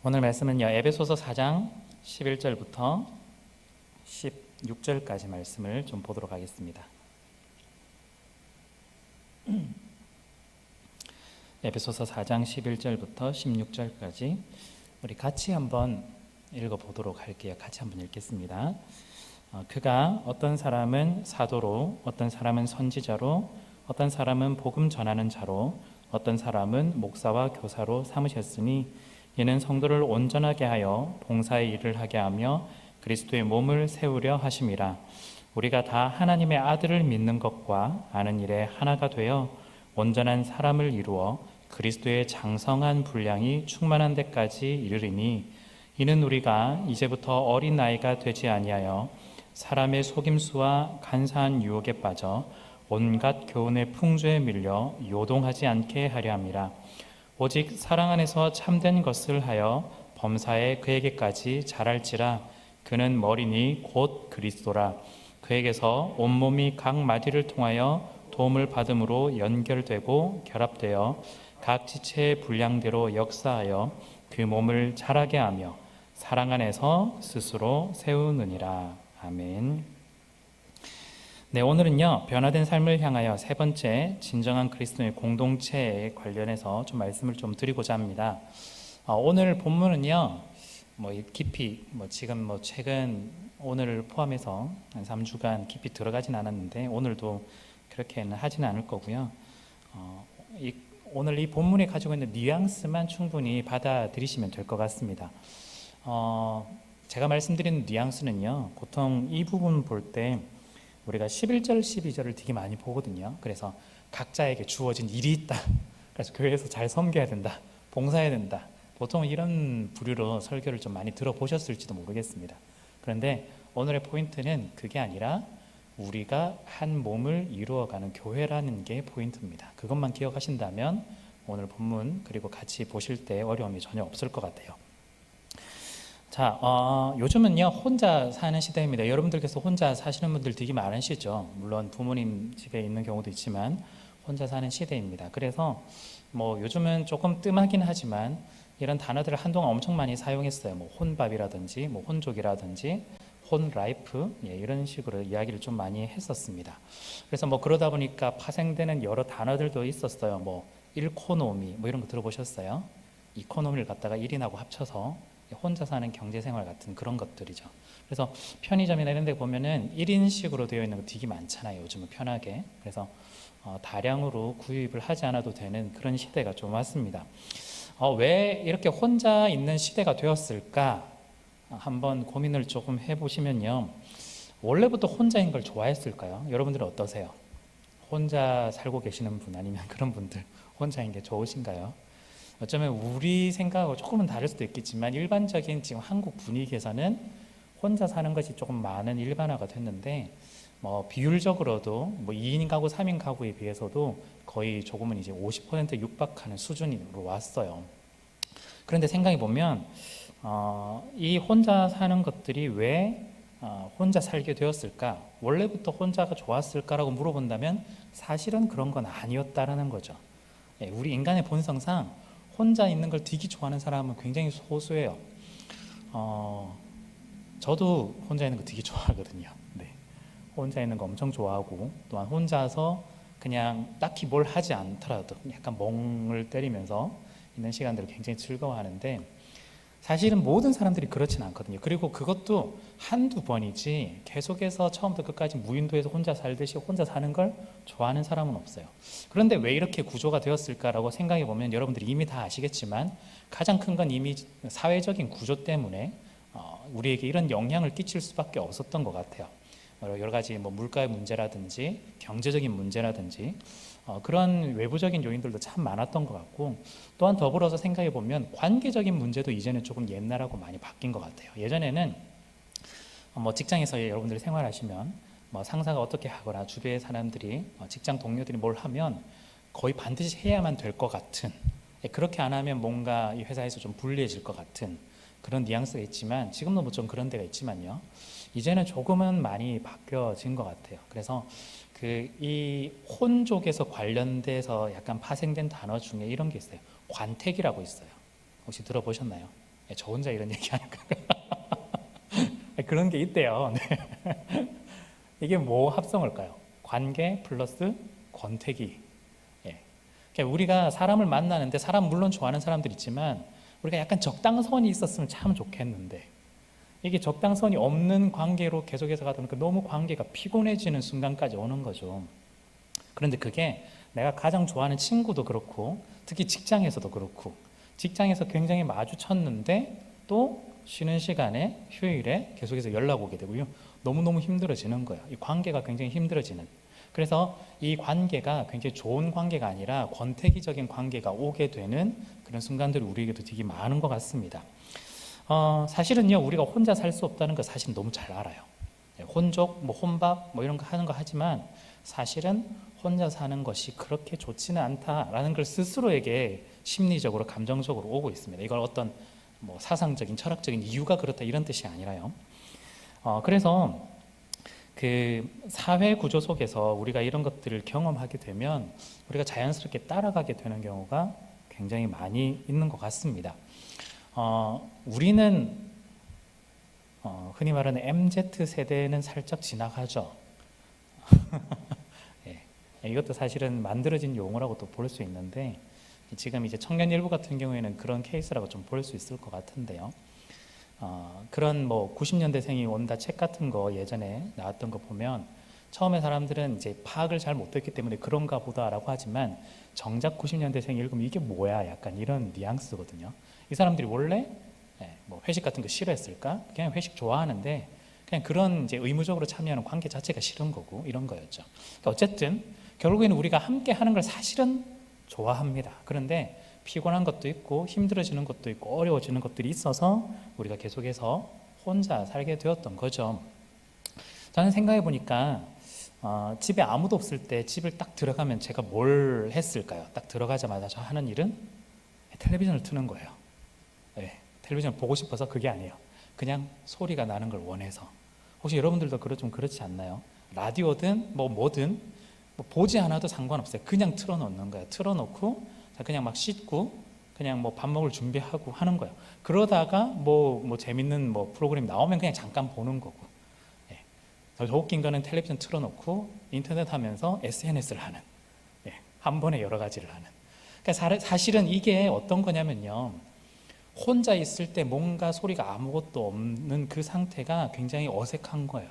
오늘 말씀은요, 에베소서 4장 11절부터 16절까지 말씀을 좀 보도록 하겠습니다. 에베소서 4장 11절부터 16절까지 우리 같이 한번 읽어보도록 할게요. 같이 한번 읽겠습니다. 그가 어떤 사람은 사도로, 어떤 사람은 선지자로, 어떤 사람은 복음 전하는 자로, 어떤 사람은 목사와 교사로 삼으셨으니 이는 성도를 온전하게 하여 봉사의 일을 하게 하며 그리스도의 몸을 세우려 하심이라. 우리가 다 하나님의 아들을 믿는 것과 아는 일에 하나가 되어 온전한 사람을 이루어 그리스도의 장성한 분량이 충만한 데까지 이르리니 이는 우리가 이제부터 어린 나이가 되지 아니하여 사람의 속임수와 간사한 유혹에 빠져 온갖 교훈의 풍조에 밀려 요동하지 않게 하려 함이라. 오직 사랑 안에서 참된 것을 하여 범사에 그에게까지 자랄지라. 그는 머리니 곧 그리스도라. 그에게서 온몸이 각 마디를 통하여 도움을 받음으로 연결되고 결합되어 각 지체의 분량대로 역사하여 그 몸을 자라게 하며 사랑 안에서 스스로 세우느니라. 아멘. 네, 오늘은요, 변화된 삶을 향하여 세 번째 진정한 그리스도의 공동체에 관련해서 좀 말씀을 좀 드리고자 합니다. 오늘 본문은요, 깊이 지금 최근 오늘을 포함해서 한 3주간 깊이 들어가진 않았는데 오늘도 그렇게는 하지는 않을 거고요. 오늘 이 본문이 가지고 있는 뉘앙스만 충분히 받아들이시면 될 것 같습니다. 제가 말씀드리는 뉘앙스는요, 보통 이 부분 볼 때 우리가 11절, 12절을 되게 많이 보거든요. 그래서 각자에게 주어진 일이 있다. 그래서 교회에서 잘 섬겨야 된다. 봉사해야 된다. 보통 이런 부류로 설교를 좀 많이 들어보셨을지도 모르겠습니다. 그런데 오늘의 포인트는 그게 아니라 우리가 한 몸을 이루어가는 교회라는 게 포인트입니다. 그것만 기억하신다면 오늘 본문 그리고 같이 보실 때 어려움이 전혀 없을 것 같아요. 자, 요즘은요, 혼자 사는 시대입니다. 여러분들께서 혼자 사시는 분들 되게 많으시죠. 물론 부모님 집에 있는 경우도 있지만 혼자 사는 시대입니다. 그래서 요즘은 조금 뜸하긴 하지만 이런 단어들을 한동안 엄청 많이 사용했어요. 혼밥이라든지, 혼족이라든지, 혼라이프, 이런 식으로 이야기를 좀 많이 했었습니다. 그래서 그러다 보니까 파생되는 여러 단어들도 있었어요. 일코노미, 이런 거 들어보셨어요? 이코노미를 갖다가 1인하고 합쳐서 혼자 사는 경제생활 같은 그런 것들이죠. 그래서 편의점이나 이런 데 보면은 1인식으로 되어 있는 거 되게 많잖아요. 요즘은 편하게. 그래서 다량으로 구입을 하지 않아도 되는 그런 시대가 좀 왔습니다. 왜 이렇게 혼자 있는 시대가 되었을까? 한번 고민을 조금 해보시면요. 원래부터 혼자인 걸 좋아했을까요? 여러분들은 어떠세요? 혼자 살고 계시는 분 아니면 그런 분들 혼자인 게 좋으신가요? 어쩌면 우리 생각하고 조금은 다를 수도 있겠지만 일반적인 지금 한국 분위기에서는 혼자 사는 것이 조금 많은 일반화가 됐는데 비율적으로도 2인 가구, 3인 가구에 비해서도 거의 조금은 이제 50%에 육박하는 수준으로 왔어요. 그런데 생각해 보면 이 혼자 사는 것들이 왜 혼자 살게 되었을까? 원래부터 혼자가 좋았을까라고 물어본다면 사실은 그런 건 아니었다라는 거죠. 우리 인간의 본성상 혼자 있는 걸 되게 좋아하는 사람은 굉장히 소수예요. 저도 혼자 있는 거 되게 좋아하거든요. 네. 혼자 있는 거 엄청 좋아하고 또한 혼자서 그냥 딱히 뭘 하지 않더라도 약간 멍을 때리면서 있는 시간들을 굉장히 즐거워하는데 사실은 모든 사람들이 그렇진 않거든요. 그리고 그것도 한두 번이지 계속해서 처음부터 끝까지 무인도에서 혼자 살듯이 혼자 사는 걸 좋아하는 사람은 없어요. 그런데 왜 이렇게 구조가 되었을까라고 생각해 보면 여러분들이 이미 다 아시겠지만 가장 큰 건 이미 사회적인 구조 때문에 우리에게 이런 영향을 끼칠 수밖에 없었던 것 같아요. 여러 가지 물가의 문제라든지 경제적인 문제라든지 그런 외부적인 요인들도 참 많았던 것 같고 또한 더불어서 생각해 보면 관계적인 문제도 이제는 조금 옛날하고 많이 바뀐 것 같아요. 예전에는 직장에서 여러분들이 생활하시면 상사가 어떻게 하거나 주변의 사람들이 직장 동료들이 뭘 하면 거의 반드시 해야만 될 것 같은 그렇게 안 하면 뭔가 이 회사에서 좀 불리해질 것 같은 그런 뉘앙스가 있지만 지금도 좀 그런 데가 있지만요. 이제는 조금은 많이 바뀌어진 것 같아요. 그래서 이 혼족에서 관련돼서 약간 파생된 단어 중에 이런 게 있어요. 관택이라고 있어요. 혹시 들어보셨나요? 저 혼자 이런 얘기하는 거 그런 게 있대요. 네. 이게 뭐 합성을까요? 관계 플러스 권태기. 예. 그러니까 우리가 사람을 만나는데 사람 물론 좋아하는 사람들 있지만 우리가 약간 적당선이 있었으면 참 좋겠는데 이게 적당선이 없는 관계로 계속해서 가다 보니까 너무 관계가 피곤해지는 순간까지 오는 거죠. 그런데 그게 내가 가장 좋아하는 친구도 그렇고 특히 직장에서도 그렇고 직장에서 굉장히 마주쳤는데 또 쉬는 시간에 휴일에 계속해서 연락 오게 되고요. 너무너무 힘들어지는 거예요. 이 관계가 굉장히 힘들어지는. 그래서 이 관계가 굉장히 좋은 관계가 아니라 권태기적인 관계가 오게 되는 그런 순간들이 우리에게도 되게 많은 것 같습니다. 사실은요, 우리가 혼자 살 수 없다는 거 사실 너무 잘 알아요. 혼족, 뭐 혼밥, 뭐 이런 거 하는 거 하지만 사실은 혼자 사는 것이 그렇게 좋지는 않다라는 걸 스스로에게 심리적으로, 감정적으로 오고 있습니다. 이걸 어떤 뭐 사상적인, 철학적인 이유가 그렇다 이런 뜻이 아니라요. 그래서 그 사회 구조 속에서 우리가 이런 것들을 경험하게 되면 우리가 자연스럽게 따라가게 되는 경우가 굉장히 많이 있는 것 같습니다. 우리는 흔히 말하는 MZ 세대는 살짝 지나가죠. 예, 이것도 사실은 만들어진 용어라고 또 볼 수 있는데 지금 이제 청년일보 같은 경우에는 그런 케이스라고 좀 볼 수 있을 것 같은데요. 그런 뭐 90년대생이 온다 책 같은 거 예전에 나왔던 거 보면 처음에 사람들은 이제 파악을 잘 못했기 때문에 그런가 보다라고 하지만 정작 90년대생이 읽으면 이게 뭐야 약간 이런 뉘앙스거든요. 이 사람들이 원래 뭐 회식 같은 거 싫어했을까? 그냥 회식 좋아하는데 그냥 그런 이제 의무적으로 참여하는 관계 자체가 싫은 거고 이런 거였죠. 그러니까 어쨌든 결국에는 우리가 함께 하는 걸 사실은 좋아합니다. 그런데 피곤한 것도 있고 힘들어지는 것도 있고 어려워지는 것들이 있어서 우리가 계속해서 혼자 살게 되었던 거죠. 저는 생각해 보니까 집에 아무도 없을 때 집을 딱 들어가면 제가 뭘 했을까요? 딱 들어가자마자 저 하는 일은 텔레비전을 트는 거예요. 네, 텔레비전을 보고 싶어서 그게 아니에요. 그냥 소리가 나는 걸 원해서. 혹시 여러분들도 좀 그렇지 않나요? 라디오든 뭐든 뭐 보지 않아도 상관없어요. 그냥 틀어놓는 거예요. 틀어놓고 그냥 막 씻고 그냥 뭐 밥 먹을 준비하고 하는 거예요. 그러다가 뭐 재밌는 뭐 프로그램 나오면 그냥 잠깐 보는 거고. 예. 더 웃긴 거는 텔레비전 틀어놓고 인터넷 하면서 SNS를 하는. 예. 한 번에 여러 가지를 하는. 그러니까 사실은 이게 어떤 거냐면요. 혼자 있을 때 뭔가 소리가 아무것도 없는 그 상태가 굉장히 어색한 거예요.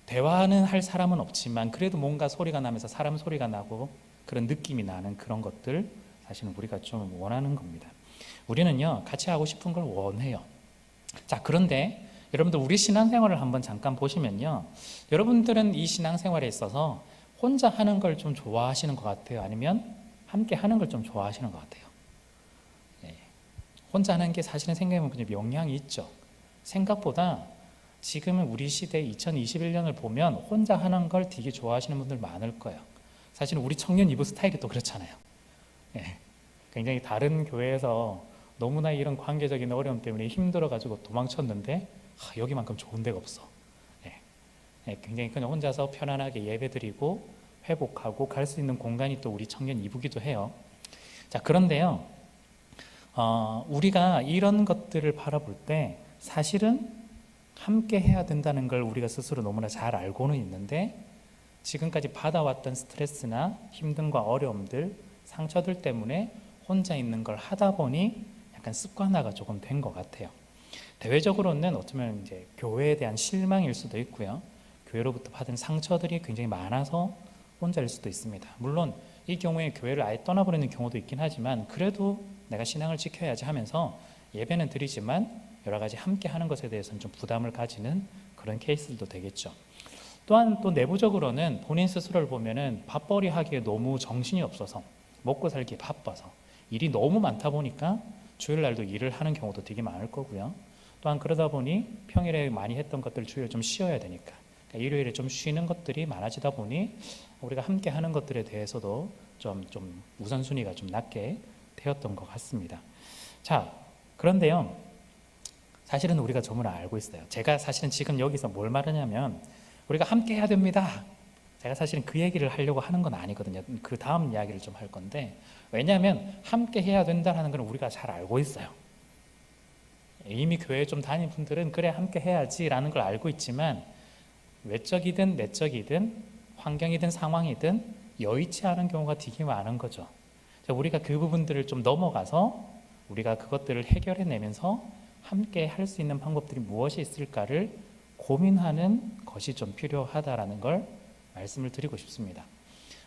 대화는 할 사람은 없지만 그래도 뭔가 소리가 나면서 사람 소리가 나고 그런 느낌이 나는 그런 것들 사실은 우리가 좀 원하는 겁니다. 우리는요 같이 하고 싶은 걸 원해요. 자, 그런데 여러분들 우리 신앙생활을 한번 잠깐 보시면요, 여러분들은 이 신앙생활에 있어서 혼자 하는 걸 좀 좋아하시는 것 같아요? 아니면 함께 하는 걸 좀 좋아하시는 것 같아요? 네. 혼자 하는 게 사실은 생각해보면 영향이 있죠. 생각보다 지금은 우리 시대 2021년을 보면 혼자 하는 걸 되게 좋아하시는 분들 많을 거예요. 사실은 우리 청년 이브 스타일이 또 그렇잖아요. 예, 굉장히 다른 교회에서 너무나 이런 관계적인 어려움 때문에 힘들어가지고 도망쳤는데 여기만큼 좋은 데가 없어. 예, 굉장히 그냥 혼자서 편안하게 예배드리고 회복하고 갈 수 있는 공간이 또 우리 청년 이브기도 해요. 자, 그런데요, 우리가 이런 것들을 바라볼 때 사실은 함께 해야 된다는 걸 우리가 스스로 너무나 잘 알고는 있는데 지금까지 받아왔던 스트레스나 힘듦과 어려움들, 상처들 때문에 혼자 있는 걸 하다 보니 약간 습관화가 조금 된 것 같아요. 대외적으로는 어쩌면 이제 교회에 대한 실망일 수도 있고요. 교회로부터 받은 상처들이 굉장히 많아서 혼자일 수도 있습니다. 물론 이 경우에 교회를 아예 떠나버리는 경우도 있긴 하지만 그래도 내가 신앙을 지켜야지 하면서 예배는 드리지만 여러 가지 함께 하는 것에 대해서는 좀 부담을 가지는 그런 케이스들도 되겠죠. 또한 또 내부적으로는 본인 스스로를 보면은 밥벌이 하기에 너무 정신이 없어서 먹고 살기에 바빠서 일이 너무 많다 보니까 주일날도 일을 하는 경우도 되게 많을 거고요. 또한 그러다 보니 평일에 많이 했던 것들 주일에 좀 쉬어야 되니까 그러니까 일요일에 좀 쉬는 것들이 많아지다 보니 우리가 함께 하는 것들에 대해서도 좀 우선순위가 좀 낮게 되었던 것 같습니다. 자, 그런데요, 사실은 우리가 저문을 알고 있어요. 제가 사실은 지금 여기서 뭘 말하냐면 우리가 함께 해야 됩니다. 제가 사실은 그 얘기를 하려고 하는 건 아니거든요. 그 다음 이야기를 좀 할 건데, 왜냐하면 함께 해야 된다는 건 우리가 잘 알고 있어요. 이미 교회 좀 다닌 분들은 그래 함께 해야지라는 걸 알고 있지만 외적이든 내적이든 환경이든 상황이든 여의치 않은 경우가 되게 많은 거죠. 우리가 그 부분들을 좀 넘어가서 우리가 그것들을 해결해내면서 함께 할 수 있는 방법들이 무엇이 있을까를 고민하는 것이 좀 필요하다라는 걸 말씀을 드리고 싶습니다.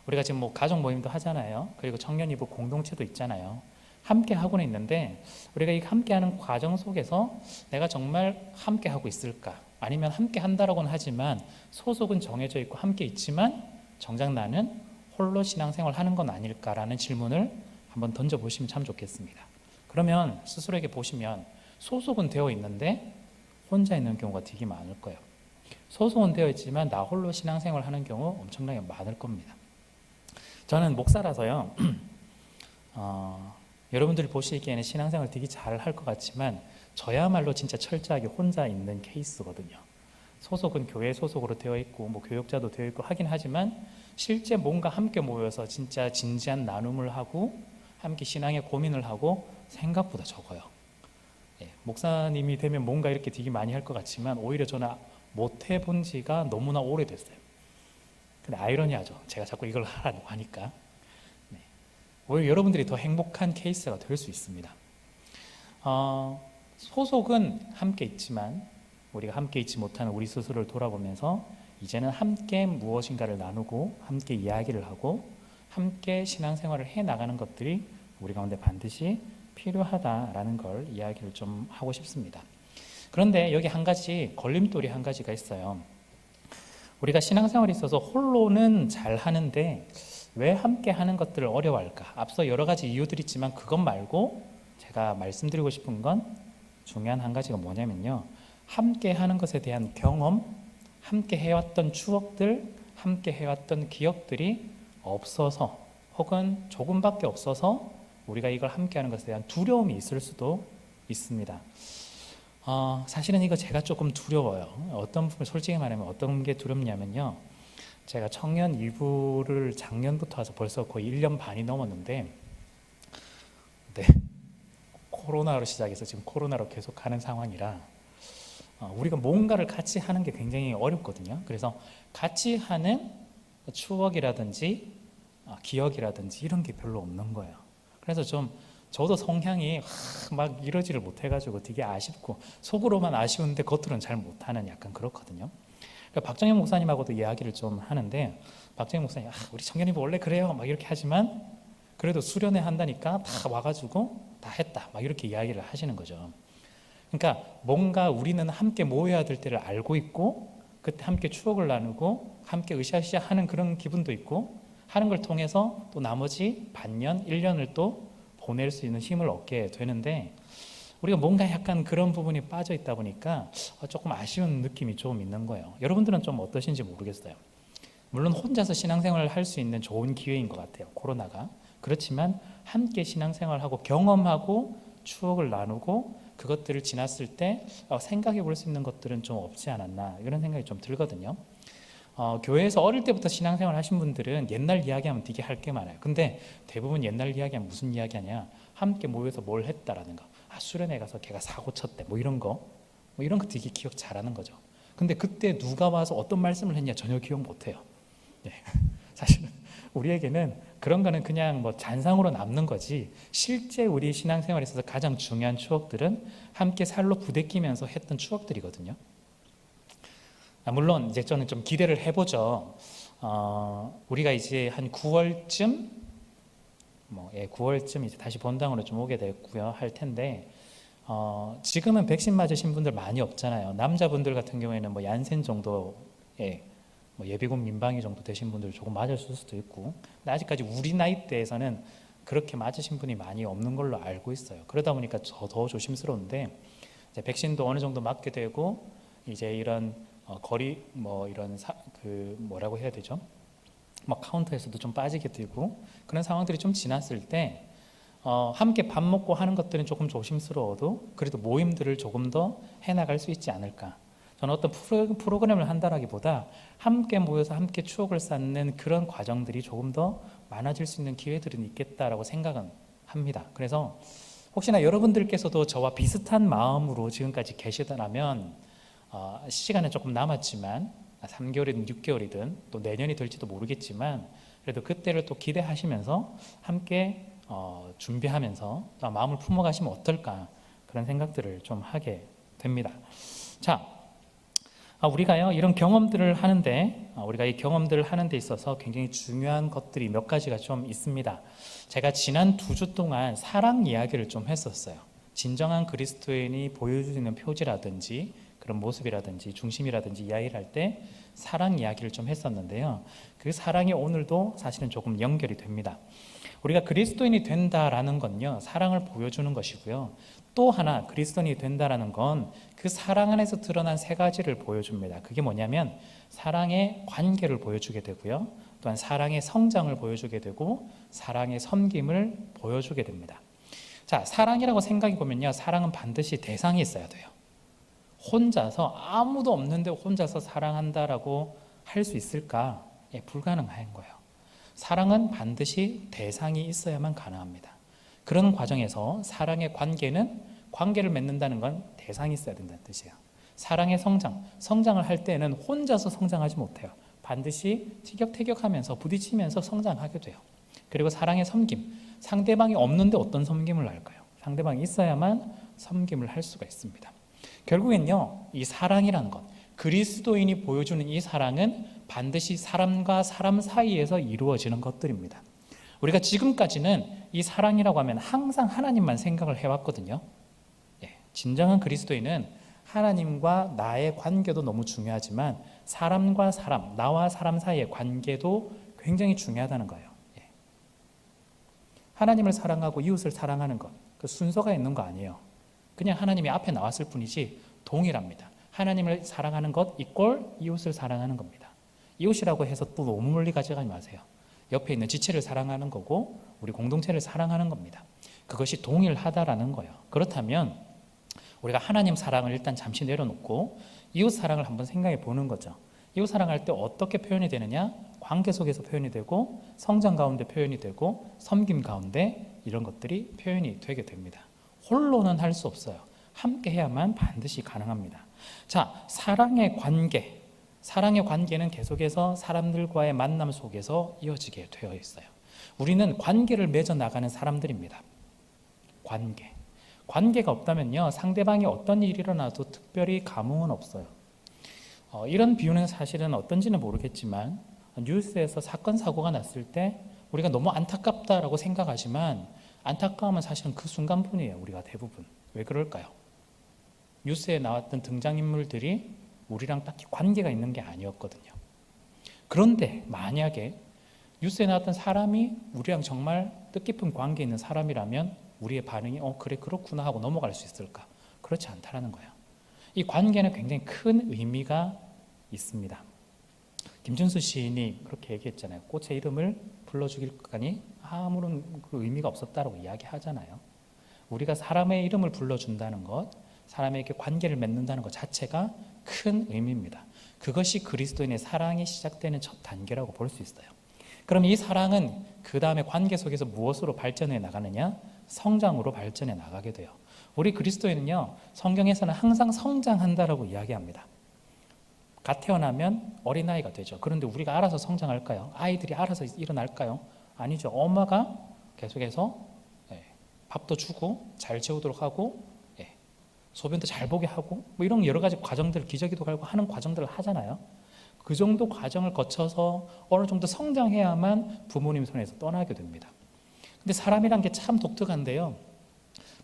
우리가 지금 뭐 가족 모임도 하잖아요. 그리고 청년이부 공동체도 있잖아요. 함께 하고는 있는데 우리가 이 함께하는 과정 속에서 내가 정말 함께 하고 있을까? 아니면 함께 한다라고는 하지만 소속은 정해져 있고 함께 있지만 정작 나는 홀로 신앙생활 하는 건 아닐까라는 질문을 한번 던져보시면 참 좋겠습니다. 그러면 스스로에게 보시면 소속은 되어 있는데 혼자 있는 경우가 되게 많을 거예요. 소속은 되어 있지만 나 홀로 신앙생활 하는 경우 엄청나게 많을 겁니다. 저는 목사라서요. 여러분들이 보시기에는 신앙생활 되게 잘 할 것 같지만 저야말로 진짜 철저하게 혼자 있는 케이스거든요. 소속은 교회 소속으로 되어 있고 뭐 교역자도 되어 있고 하긴 하지만 실제 뭔가 함께 모여서 진짜 진지한 나눔을 하고 함께 신앙의 고민을 하고 생각보다 적어요. 목사님이 되면 뭔가 이렇게 되게 많이 할 것 같지만 오히려 저는 못 해본 지가 너무나 오래됐어요. 근데 아이러니하죠. 제가 자꾸 이걸 하라고 하니까. 오히려 여러분들이 더 행복한 케이스가 될 수 있습니다. 소속은 함께 있지만 우리가 함께 있지 못하는 우리 스스로를 돌아보면서 이제는 함께 무엇인가를 나누고 함께 이야기를 하고 함께 신앙생활을 해나가는 것들이 우리 가운데 반드시 필요하다라는 걸 이야기를 좀 하고 싶습니다. 그런데 여기 한 가지 걸림돌이 한 가지가 있어요. 우리가 신앙생활에 있어서 홀로는 잘 하는데 왜 함께 하는 것들을 어려워할까? 앞서 여러 가지 이유들이 있지만 그것 말고 제가 말씀드리고 싶은 건 중요한 한 가지가 뭐냐면요. 함께 하는 것에 대한 경험, 함께 해왔던 추억들, 함께 해왔던 기억들이 없어서 혹은 조금밖에 없어서 우리가 이걸 함께 하는 것에 대한 두려움이 있을 수도 있습니다. 사실은 이거 제가 조금 두려워요. 어떤 부분, 솔직히 말하면 어떤 게 두렵냐면요. 제가 청년 일부를 작년부터 와서 벌써 거의 1년 반이 넘었는데 코로나로 시작해서 지금 코로나로 계속 가는 상황이라 우리가 뭔가를 같이 하는 게 굉장히 어렵거든요. 그래서 같이 하는 추억이라든지 기억이라든지 이런 게 별로 없는 거예요. 그래서 좀 저도 성향이 막 이러지를 못해가지고 되게 아쉽고 속으로만 아쉬운데 겉으로는 잘 못하는 약간 그렇거든요. 그러니까 박정현 목사님하고도 이야기를 좀 하는데 박정현 목사님 우리 청년이부 원래 그래요 막 이렇게 하지만 그래도 수련회 한다니까 다 와가지고 다 했다 막 이렇게 이야기를 하시는 거죠. 그러니까 뭔가 우리는 함께 모여야 될 때를 알고 있고 그때 함께 추억을 나누고 함께 으쌰으쌰 하는 그런 기분도 있고 하는 걸 통해서 또 나머지 반년, 1년을 또 보낼 수 있는 힘을 얻게 되는데 우리가 뭔가 약간 그런 부분이 빠져 있다 보니까 조금 아쉬운 느낌이 좀 있는 거예요. 여러분들은 좀 어떠신지 모르겠어요. 물론 혼자서 신앙생활을 할 수 있는 좋은 기회인 것 같아요. 코로나가. 그렇지만 함께 신앙생활하고 경험하고 추억을 나누고 그것들을 지났을 때 생각해 볼 수 있는 것들은 좀 없지 않았나 이런 생각이 좀 들거든요. 교회에서 어릴 때부터 신앙생활 하신 분들은 옛날 이야기하면 되게 할 게 많아요. 근데 대부분 옛날 이야기하면 무슨 이야기하냐 함께 모여서 뭘 했다라는 거. 수련회 가서 걔가 사고 쳤대 뭐 이런 거 되게 기억 잘하는 거죠. 근데 그때 누가 와서 어떤 말씀을 했냐 전혀 기억 못해요. 사실은 우리에게는 그런 거는 그냥 뭐 잔상으로 남는 거지 실제 우리 신앙생활에 있어서 가장 중요한 추억들은 함께 살로 부대끼면서 했던 추억들이거든요. 물론 이제 저는 좀 기대를 해보죠. 우리가 이제 한 9월쯤 9월쯤 이제 다시 본당으로 좀 오게 됐고요 할 텐데 지금은 백신 맞으신 분들 많이 없잖아요. 남자분들 같은 경우에는 뭐 얀센 정도의 뭐 예비군 민방위 정도 되신 분들 조금 맞으실 수도 있고 근데 아직까지 우리 나이대에서는 그렇게 맞으신 분이 많이 없는 걸로 알고 있어요. 그러다 보니까 더 조심스러운데 이제 백신도 어느 정도 맞게 되고 이제 이런 거리 뭐 이런 뭐라고 해야 되죠? 막 카운터에서도 좀 빠지게 되고 그런 상황들이 좀 지났을 때 함께 밥 먹고 하는 것들은 조금 조심스러워도 그래도 모임들을 조금 더 해나갈 수 있지 않을까. 저는 어떤 프로그램을 한다라기보다 함께 모여서 함께 추억을 쌓는 그런 과정들이 조금 더 많아질 수 있는 기회들은 있겠다라고 생각은 합니다. 그래서 혹시나 여러분들께서도 저와 비슷한 마음으로 지금까지 계시더라면 시간은 조금 남았지만 3개월이든 6개월이든 또 내년이 될지도 모르겠지만 그래도 그때를 또 기대하시면서 함께 준비하면서 또 마음을 품어가시면 어떨까 그런 생각들을 좀 하게 됩니다. 자, 우리가요 이런 경험들을 하는데 우리가 이 경험들을 하는 데 있어서 굉장히 중요한 것들이 몇 가지가 좀 있습니다. 제가 지난 2주 동안 사랑 이야기를 좀 했었어요. 진정한 그리스도인이 보여주는 표지라든지 그런 모습이라든지 중심이라든지 이야기를 할 때 사랑 이야기를 좀 했었는데요. 그 사랑이 오늘도 사실은 조금 연결이 됩니다. 우리가 그리스도인이 된다라는 건요 사랑을 보여주는 것이고요. 또 하나 그리스도인이 된다라는 건 그 사랑 안에서 드러난 3가지를 보여줍니다. 그게 뭐냐면 사랑의 관계를 보여주게 되고요. 또한 사랑의 성장을 보여주게 되고 사랑의 섬김을 보여주게 됩니다. 자, 사랑이라고 생각해 보면요. 사랑은 반드시 대상이 있어야 돼요. 혼자서 아무도 없는데 혼자서 사랑한다라고 할 수 있을까? 예, 불가능한 거예요. 사랑은 반드시 대상이 있어야만 가능합니다. 그런 과정에서 사랑의 관계를 맺는다는 건 대상이 있어야 된다는 뜻이에요. 사랑의 성장을 할 때는 혼자서 성장하지 못해요. 반드시 티격태격하면서 부딪히면서 성장하게 돼요. 그리고 사랑의 섬김, 상대방이 없는데 어떤 섬김을 할까요? 상대방이 있어야만 섬김을 할 수가 있습니다. 결국엔요, 이 사랑이라는 것, 그리스도인이 보여주는 이 사랑은 반드시 사람과 사람 사이에서 이루어지는 것들입니다. 우리가 지금까지는 이 사랑이라고 하면 항상 하나님만 생각을 해왔거든요. 진정한 그리스도인은 하나님과 나의 관계도 너무 중요하지만 사람과 사람, 나와 사람 사이의 관계도 굉장히 중요하다는 거예요. 하나님을 사랑하고 이웃을 사랑하는 것, 그 순서가 있는 거 아니에요. 그냥 하나님이 앞에 나왔을 뿐이지 동일합니다. 하나님을 사랑하는 것 이꼴 이웃을 사랑하는 겁니다. 이웃이라고 해서 또 너무 멀리 가져가지 마세요. 옆에 있는 지체를 사랑하는 거고 우리 공동체를 사랑하는 겁니다. 그것이 동일하다라는 거예요. 그렇다면 우리가 하나님 사랑을 일단 잠시 내려놓고 이웃 사랑을 한번 생각해 보는 거죠. 이웃 사랑할 때 어떻게 표현이 되느냐? 관계 속에서 표현이 되고 성장 가운데 표현이 되고 섬김 가운데 이런 것들이 표현이 되게 됩니다. 홀로는 할 수 없어요. 함께 해야만 반드시 가능합니다. 자, 사랑의 관계는 계속해서 사람들과의 만남 속에서 이어지게 되어 있어요. 우리는 관계를 맺어 나가는 사람들입니다. 관계가 없다면요 상대방이 어떤 일이 일어나도 특별히 감흥은 없어요. 이런 비유는 사실은 어떤지는 모르겠지만 뉴스에서 사건 사고가 났을 때 우리가 너무 안타깝다라고 생각하지만 안타까움은 사실은 그 순간뿐이에요. 우리가 대부분. 왜 그럴까요? 뉴스에 나왔던 등장인물들이 우리랑 딱히 관계가 있는 게 아니었거든요. 그런데 만약에 뉴스에 나왔던 사람이 우리랑 정말 뜻깊은 관계 있는 사람이라면 우리의 반응이 그래 그렇구나 하고 넘어갈 수 있을까? 그렇지 않다라는 거예요. 이 관계는 굉장히 큰 의미가 있습니다. 김준수 시인이 그렇게 얘기했잖아요. 꽃의 이름을 불러주기까지 아무런 그 의미가 없었다라고 이야기하잖아요. 우리가 사람의 이름을 불러준다는 것, 사람에게 관계를 맺는다는 것 자체가 큰 의미입니다. 그것이 그리스도인의 사랑이 시작되는 첫 단계라고 볼 수 있어요. 그럼 이 사랑은 그 다음에 관계 속에서 무엇으로 발전해 나가느냐? 성장으로 발전해 나가게 돼요. 우리 그리스도인은요, 성경에서는 항상 성장한다라고 이야기합니다. 갓 태어나면 어린아이가 되죠. 그런데 우리가 알아서 성장할까요? 아이들이 알아서 일어날까요? 아니죠. 엄마가 계속해서 밥도 주고 잘 재우도록 하고 소변도 잘 보게 하고 뭐 이런 여러 가지 과정들, 기저귀도 갈고 하는 과정들을 하잖아요. 그 정도 과정을 거쳐서 어느 정도 성장해야만 부모님 손에서 떠나게 됩니다. 근데 사람이란 게 참 독특한데요.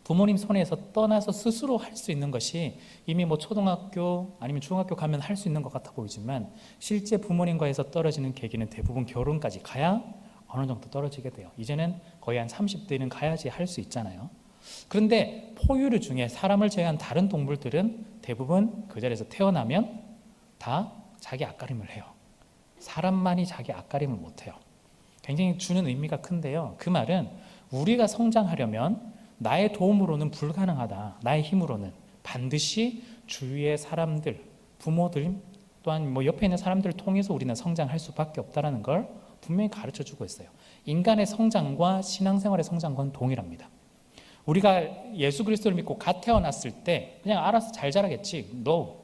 부모님 손에서 떠나서 스스로 할 수 있는 것이 이미 뭐 초등학교 아니면 중학교 가면 할 수 있는 것 같아 보이지만 실제 부모님과에서 떨어지는 계기는 대부분 결혼까지 가야 어느 정도 떨어지게 돼요. 이제는 거의 한 30대는 가야지 할 수 있잖아요. 그런데 포유류 중에 사람을 제외한 다른 동물들은 대부분 그 자리에서 태어나면 다 자기 앞가림을 해요. 사람만이 자기 앞가림을 못해요. 굉장히 주는 의미가 큰데요. 그 말은 우리가 성장하려면 나의 도움으로는 불가능하다. 나의 힘으로는 반드시 주위의 사람들, 부모들 또한 뭐 옆에 있는 사람들을 통해서 우리는 성장할 수밖에 없다는 걸 분명히 가르쳐주고 있어요. 인간의 성장과 신앙생활의 성장과는 동일합니다. 우리가 예수 그리스도를 믿고 갓 태어났을 때 그냥 알아서 잘 자라겠지. No.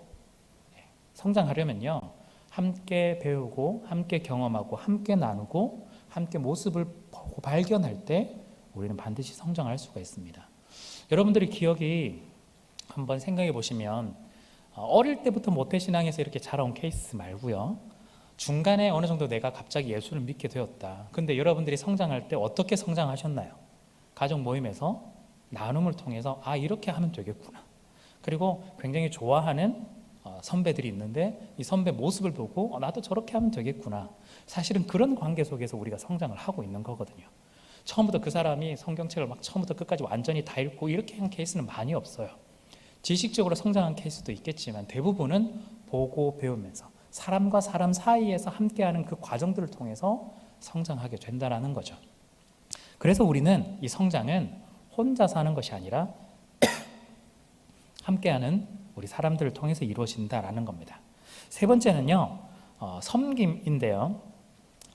성장하려면요, 함께 배우고 함께 경험하고 함께 나누고 함께 모습을 보고 발견할 때 우리는 반드시 성장할 수가 있습니다. 여러분들이 기억이 한번 생각해 보시면 어릴 때부터 모태신앙에서 이렇게 자라온 케이스 말고요, 중간에 어느 정도 내가 갑자기 예수를 믿게 되었다. 근데 여러분들이 성장할 때 어떻게 성장하셨나요? 가족 모임에서 나눔을 통해서 이렇게 하면 되겠구나. 그리고 굉장히 좋아하는 선배들이 있는데 이 선배 모습을 보고 나도 저렇게 하면 되겠구나. 사실은 그런 관계 속에서 우리가 성장을 하고 있는 거거든요. 처음부터 그 사람이 성경책을 막 처음부터 끝까지 완전히 다 읽고 이렇게 한 케이스는 많이 없어요. 지식적으로 성장한 케이스도 있겠지만 대부분은 보고 배우면서 사람과 사람 사이에서 함께하는 그 과정들을 통해서 성장하게 된다는 거죠. 그래서 우리는 이 성장은 혼자서 하는 것이 아니라 함께하는 우리 사람들을 통해서 이루어진다라는 겁니다. 세 번째는요, 섬김인데요.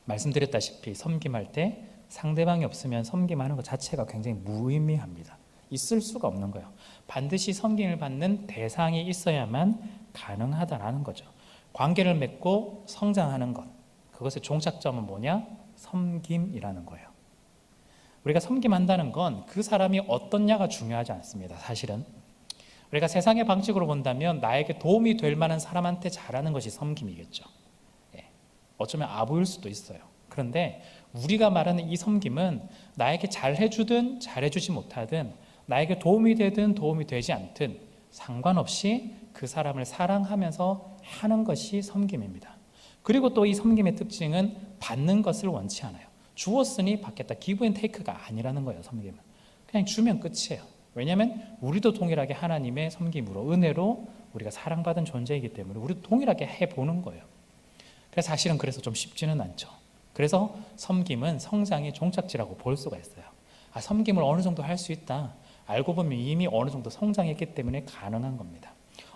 말씀드렸다시피 섬김할 때 상대방이 없으면 섬김하는 것 자체가 굉장히 무의미합니다. 있을 수가 없는 거예요. 반드시 섬김을 받는 대상이 있어야만 가능하다라는 거죠. 관계를 맺고 성장하는 것, 그것의 종착점은 뭐냐? 섬김이라는 거예요. 우리가 섬김한다는 건 그 사람이 어떻냐가 중요하지 않습니다. 사실은 우리가 세상의 방식으로 본다면 나에게 도움이 될 만한 사람한테 잘하는 것이 섬김이겠죠. 어쩌면 아부일 수도 있어요. 그런데 우리가 말하는 이 섬김은 나에게 잘해주든 잘해주지 못하든, 나에게 도움이 되든 도움이 되지 않든 상관없이 그 사람을 사랑하면서 하는 것이 섬김입니다. 그리고 또 이 섬김의 특징은 받는 것을 원치 않아요. 주었으니 받겠다, 기브 앤 테이크가 아니라는 거예요. 섬김은 그냥 주면 끝이에요. 왜냐하면 우리도 동일하게 하나님의 섬김으로, 은혜로 우리가 사랑받은 존재이기 때문에 우리도 동일하게 해보는 거예요. 그래서 사실은 그래서 좀 쉽지는 않죠. 그래서 섬김은 성장의 종착지라고 볼 수가 있어요. 섬김을 어느 정도 할 수 있다, 알고 보면 이미 어느 정도 성장했기 때문에 가능한 겁니다.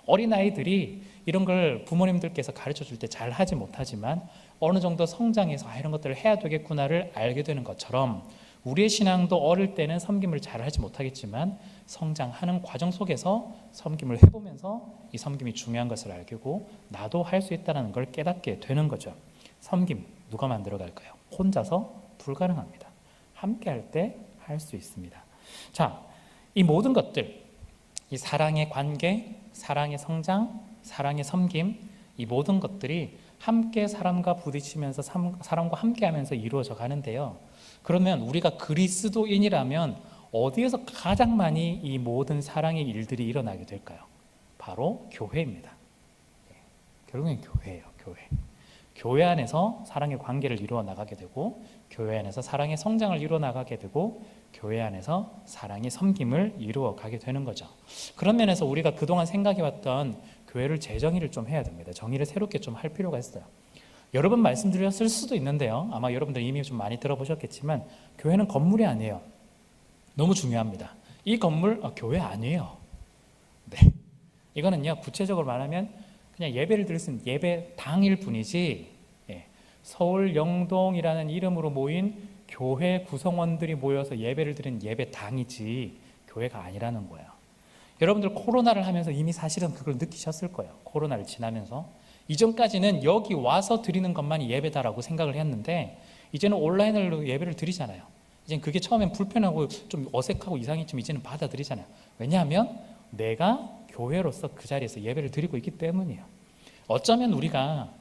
어린아이들이 이런 걸 부모님들께서 가르쳐 줄 때 잘 하지 못하지만 어느 정도 성장해서 이런 것들을 해야 되겠구나를 알게 되는 것처럼 우리의 신앙도 어릴 때는 섬김을 잘 하지 못하겠지만 성장하는 과정 속에서 섬김을 해보면서 이 섬김이 중요한 것을 알게 되고 나도 할 수 있다는 걸 깨닫게 되는 거죠. 섬김 누가 만들어갈까요? 혼자서 불가능합니다. 함께 할 때 할 수 있습니다. 자, 이 모든 것들, 이 사랑의 관계, 사랑의 성장, 사랑의 섬김, 이 모든 것들이 함께 사람과 부딪히면서 사람과 함께하면서 이루어져 가는데요. 그러면 우리가 그리스도인이라면 어디에서 가장 많이 이 모든 사랑의 일들이 일어나게 될까요? 바로 교회입니다. 결국엔 교회예요. 교회 안에서 사랑의 관계를 이루어 나가게 되고, 교회 안에서 사랑의 성장을 이루어 나가게 되고, 교회 안에서 사랑의 섬김을 이루어 가게 되는 거죠. 그런 면에서 우리가 그동안 생각해왔던 교회를 재정의를 좀 해야 됩니다. 정의를 새롭게 좀 할 필요가 있어요. 여러 번 말씀드렸을 수도 있는데요, 아마 여러분들 이미 좀 많이 들어보셨겠지만 교회는 건물이 아니에요. 너무 중요합니다. 이 건물 교회 아니에요. 네, 이거는요, 구체적으로 말하면 그냥 예배를 드릴 수 있는 예배당일 뿐이지, 서울 영동이라는 이름으로 모인 교회 구성원들이 모여서 예배를 드리는 예배당이지 교회가 아니라는 거예요. 여러분들 코로나를 하면서 이미 사실은 그걸 느끼셨을 거예요. 코로나를 지나면서 이전까지는 여기 와서 드리는 것만이 예배다라고 생각을 했는데 이제는 온라인으로 예배를 드리잖아요. 이제는 그게 처음엔 불편하고 좀 어색하고 이상했지만 이제는 받아들이잖아요. 왜냐하면 내가 교회로서 그 자리에서 예배를 드리고 있기 때문이에요. 어쩌면 우리가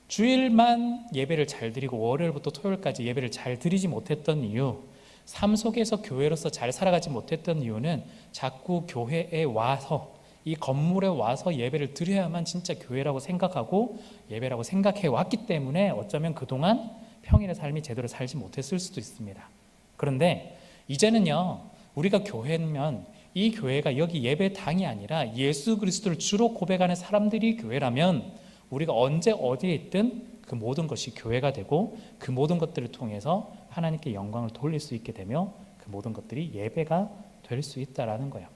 주일만 예배를 잘 드리고 월요일부터 토요일까지 예배를 잘 드리지 못했던 이유, 삶 속에서 교회로서 잘 살아가지 못했던 이유는 자꾸 교회에 와서, 이 건물에 와서 예배를 드려야만 진짜 교회라고 생각하고 예배라고 생각해 왔기 때문에 어쩌면 그동안 평일의 삶이 제대로 살지 못했을 수도 있습니다. 그런데 이제는요, 우리가 교회면 이 교회가 여기 예배당이 아니라 예수 그리스도를 주로 고백하는 사람들이 교회라면 우리가 언제 어디에 있든 그 모든 것이 교회가 되고 그 모든 것들을 통해서 하나님께 영광을 돌릴 수 있게 되며 그 모든 것들이 예배가 될 수 있다라는 거예요.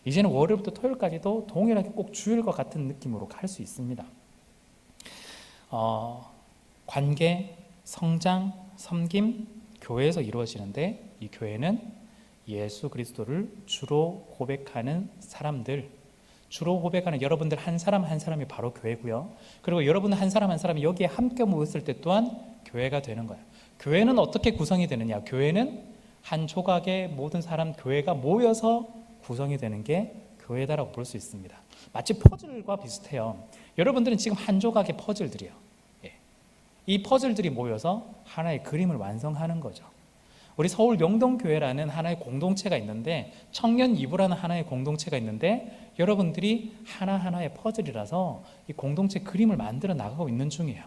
이제는 월요일부터 토요일까지도 동일하게 꼭 주일과 같은 느낌으로 갈 수 있습니다. 관계, 성장, 섬김, 교회에서 이루어지는데 이 교회는 예수 그리스도를 주로 고백하는 사람들, 주로 고백하는 여러분들 한 사람 한 사람이 바로 교회고요. 그리고 여러분 한 사람 한 사람이 여기에 함께 모였을 때 또한 교회가 되는 거예요. 교회는 어떻게 구성이 되느냐? 교회는 한 조각의 모든 사람, 교회가 모여서 구성이 되는 게 교회다라고 볼 수 있습니다. 마치 퍼즐과 비슷해요. 여러분들은 지금 한 조각의 퍼즐들이에요. 이 퍼즐들이 모여서 하나의 그림을 완성하는 거죠. 우리 서울 명동교회라는 하나의 공동체가 있는데, 청년 이부라는 하나의 공동체가 있는데, 여러분들이 하나하나의 퍼즐이라서 이 공동체 그림을 만들어 나가고 있는 중이에요.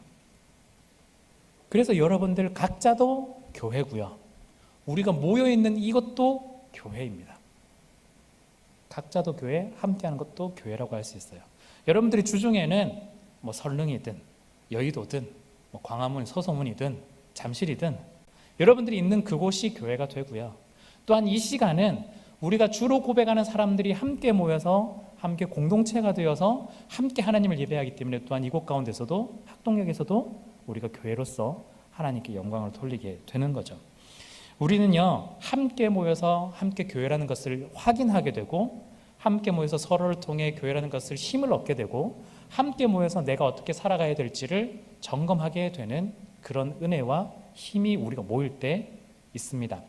그래서 여러분들 각자도 교회고요. 우리가 모여있는 이것도 교회입니다. 각자도 교회, 함께하는 것도 교회라고 할 수 있어요. 여러분들이 주중에는 뭐 설릉이든 여의도든 뭐 광화문, 서소문이든 잠실이든 여러분들이 있는 그곳이 교회가 되고요. 또한 이 시간은 우리가 주로 고백하는 사람들이 함께 모여서 함께 공동체가 되어서 함께 하나님을 예배하기 때문에 또한 이곳 가운데서도 학동역에서도 우리가 교회로서 하나님께 영광을 돌리게 되는 거죠. 우리는요, 함께 모여서 함께 교회라는 것을 확인하게 되고, 함께 모여서 서로를 통해 교회라는 것을 힘을 얻게 되고, 함께 모여서 내가 어떻게 살아가야 될지를 점검하게 되는 그런 은혜와 힘이 우리가 모일 때 있습니다.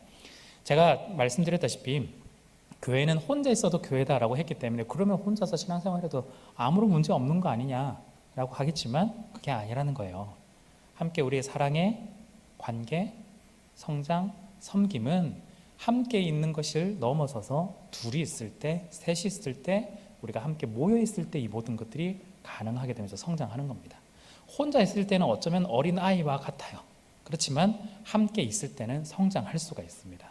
제가 말씀드렸다시피 교회는 혼자 있어도 교회다라고 했기 때문에, 그러면 혼자서 신앙생활해도 아무런 문제 없는 거 아니냐라고 하겠지만 그게 아니라는 거예요. 함께 우리의 사랑의 관계, 성장, 섬김은 함께 있는 것을 넘어서서 둘이 있을 때, 셋이 있을 때, 우리가 함께 모여 있을 때 이 모든 것들이 가능하게 되면서 성장하는 겁니다. 혼자 있을 때는 어쩌면 어린 아이와 같아요. 그렇지만 함께 있을 때는 성장할 수가 있습니다.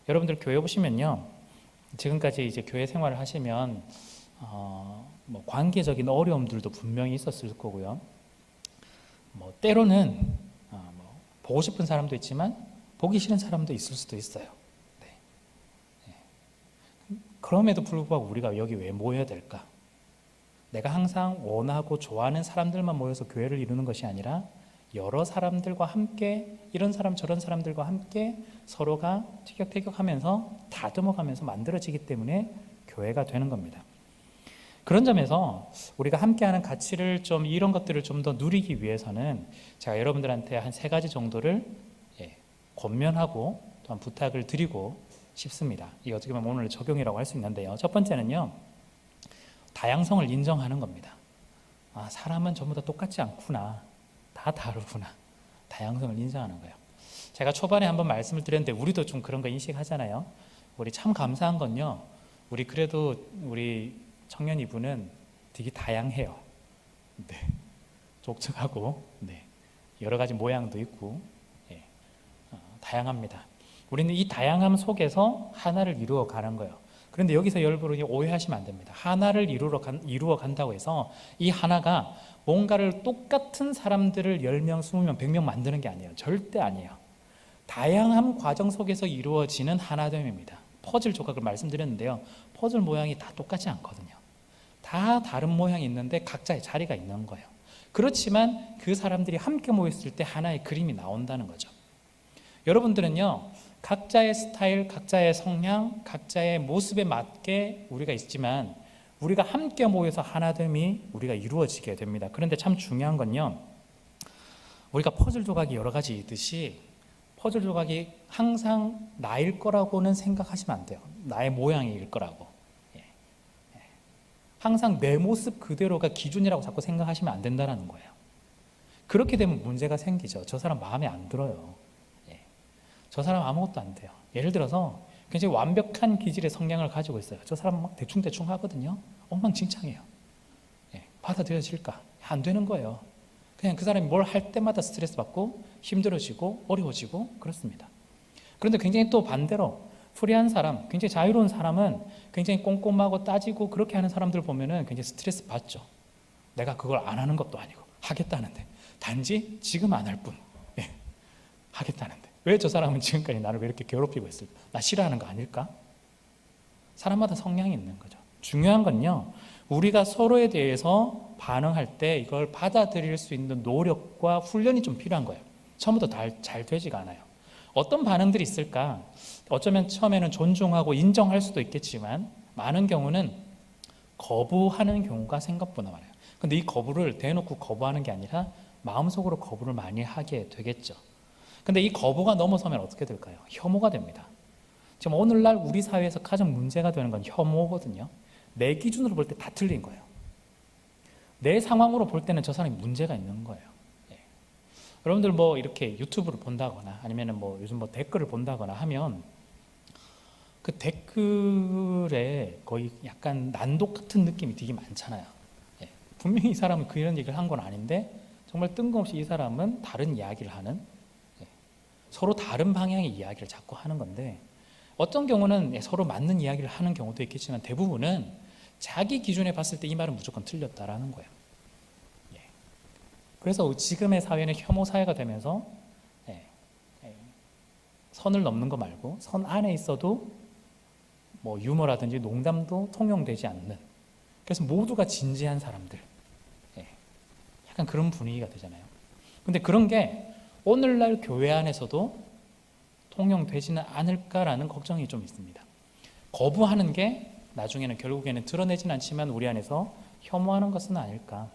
여러분들 교회 보시면요, 지금까지 이제 교회 생활을 하시면 뭐 관계적인 어려움들도 분명히 있었을 거고요. 뭐 때로는 뭐 보고 싶은 사람도 있지만 보기 싫은 사람도 있을 수도 있어요. 네. 네. 그럼에도 불구하고 우리가 여기 왜 모여야 될까? 내가 항상 원하고 좋아하는 사람들만 모여서 교회를 이루는 것이 아니라 여러 사람들과 함께, 이런 사람 저런 사람들과 함께 서로가 티격태격하면서 다듬어가면서 만들어지기 때문에 교회가 되는 겁니다. 그런 점에서 우리가 함께하는 가치를 좀, 이런 것들을 좀 더 누리기 위해서는 제가 여러분들한테 한 3가지 정도를 권면하고 또한 부탁을 드리고 싶습니다. 이 어떻게 보면 오늘 적용이라고 할 수 있는데요. 첫 번째는요, 다양성을 인정하는 겁니다. 사람은 전부 다 똑같지 않구나, 다 다르구나, 다양성을 인정하는 거예요. 제가 초반에 한번 말씀을 드렸는데 우리도 좀 그런 거 인식하잖아요. 우리 참 감사한 건요, 우리 그래도 우리 청년 이분은 되게 다양해요. 네, 족적하고, 네, 여러 가지 모양도 있고, 다양합니다. 우리는 이 다양함 속에서 하나를 이루어 가는 거예요. 그런데 여기서 여러분이 오해하시면 안 됩니다. 하나를 이루어 간다고 해서 이 하나가 뭔가를 똑같은 사람들을 10명, 20명, 100명 만드는 게 아니에요. 절대 아니에요. 다양한 과정 속에서 이루어지는 하나됨입니다. 퍼즐 조각을 말씀드렸는데요, 퍼즐 모양이 다 똑같지 않거든요. 다 다른 모양이 있는데 각자의 자리가 있는 거예요. 그렇지만 그 사람들이 함께 모였을 때 하나의 그림이 나온다는 거죠. 여러분들은요, 각자의 스타일, 각자의 성향, 각자의 모습에 맞게 우리가 있지만 우리가 함께 모여서 하나됨이 우리가 이루어지게 됩니다. 그런데 참 중요한 건요, 우리가 퍼즐 조각이 여러 가지 있듯이 퍼즐 조각이 항상 나일 거라고는 생각하시면 안 돼요. 나의 모양일 거라고. 항상 내 모습 그대로가 기준이라고 자꾸 생각하시면 안 된다는 거예요. 그렇게 되면 문제가 생기죠. 저 사람 마음에 안 들어요. 저 사람 아무것도 안 돼요. 예를 들어서 굉장히 완벽한 기질의 성향을 가지고 있어요. 저 사람 막 대충대충 하거든요. 엉망진창이에요. 받아들여질까? 안 되는 거예요. 그냥 그 사람이 뭘 할 때마다 스트레스 받고 힘들어지고 어려워지고 그렇습니다. 그런데 굉장히 또 반대로 프리한 사람, 굉장히 자유로운 사람은 굉장히 꼼꼼하고 따지고 그렇게 하는 사람들 보면은 굉장히 스트레스 받죠. 내가 그걸 안 하는 것도 아니고 하겠다는데, 단지 지금 안 할 뿐. 하겠다는데 왜 저 사람은 지금까지 나를 왜 이렇게 괴롭히고 있을까? 나 싫어하는 거 아닐까? 사람마다 성향이 있는 거죠. 중요한 건요, 우리가 서로에 대해서 반응할 때 이걸 받아들일 수 있는 노력과 훈련이 좀 필요한 거예요. 처음부터 잘 되지가 않아요. 어떤 반응들이 있을까? 어쩌면 처음에는 존중하고 인정할 수도 있겠지만 많은 경우는 거부하는 경우가 생각보다 많아요. 근데 이 거부를 대놓고 거부하는 게 아니라 마음속으로 거부를 많이 하게 되겠죠. 근데 이 거부가 넘어서면 어떻게 될까요? 혐오가 됩니다. 지금 오늘날 우리 사회에서 가장 문제가 되는 건 혐오거든요. 내 기준으로 볼 때 다 틀린 거예요. 내 상황으로 볼 때는 저 사람이 문제가 있는 거예요. 예. 여러분들 뭐 이렇게 유튜브를 본다거나 아니면 뭐 요즘 뭐 댓글을 본다거나 하면 그 댓글에 거의 약간 난독 같은 느낌이 되게 많잖아요. 예. 분명히 이 사람은 그런 얘기를 한 건 아닌데 정말 뜬금없이 이 사람은 다른 이야기를 하는, 예. 서로 다른 방향의 이야기를 자꾸 하는 건데 어떤 경우는 예, 서로 맞는 이야기를 하는 경우도 있겠지만 대부분은 자기 기준에 봤을 때 이 말은 무조건 틀렸다라는 거예요. 예. 그래서 지금의 사회는 혐오 사회가 되면서 예, 예, 선을 넘는 거 말고 선 안에 있어도 뭐 유머라든지 농담도 통용되지 않는, 그래서 모두가 진지한 사람들, 예, 약간 그런 분위기가 되잖아요. 근데 그런 게 오늘날 교회 안에서도 통용되지는 않을까라는 걱정이 좀 있습니다. 거부하는 게 나중에는 결국에는 드러내진 않지만 우리 안에서 혐오하는 것은 아닐까.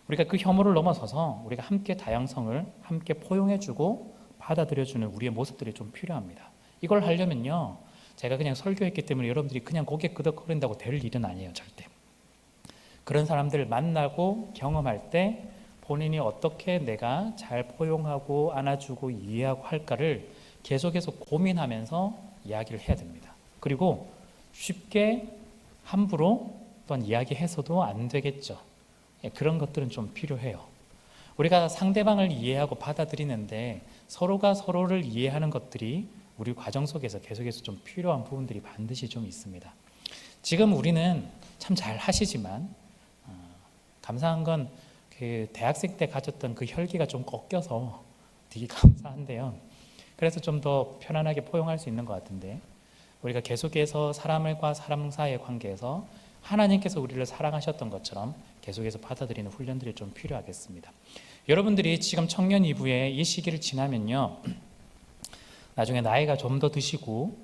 우리가 그 혐오를 넘어서서 우리가 함께 다양성을 함께 포용해주고 받아들여주는 우리의 모습들이 좀 필요합니다. 이걸 하려면요, 제가 그냥 설교했기 때문에 여러분들이 그냥 고개 끄덕거린다고 될 일은 아니에요. 절대. 그런 사람들을 만나고 경험할 때 본인이 어떻게 내가 잘 포용하고 안아주고 이해하고 할까를 계속해서 고민하면서 이야기를 해야 됩니다. 그리고 쉽게 함부로 또한 이야기해서도 안 되겠죠. 그런 것들은 좀 필요해요. 우리가 상대방을 이해하고 받아들이는데 서로가 서로를 이해하는 것들이 우리 과정 속에서 계속해서 좀 필요한 부분들이 반드시 좀 있습니다. 지금 우리는 참 잘 하시지만 감사한 건 그 대학생 때 가졌던 그 혈기가 좀 꺾여서 되게 감사한데요. 그래서 좀 더 편안하게 포용할 수 있는 것 같은데 우리가 계속해서 사람과 사람 사이의 관계에서 하나님께서 우리를 사랑하셨던 것처럼 계속해서 받아들이는 훈련들이 좀 필요하겠습니다. 여러분들이 지금 청년 이후에 이 시기를 지나면요, 나중에 나이가 좀 더 드시고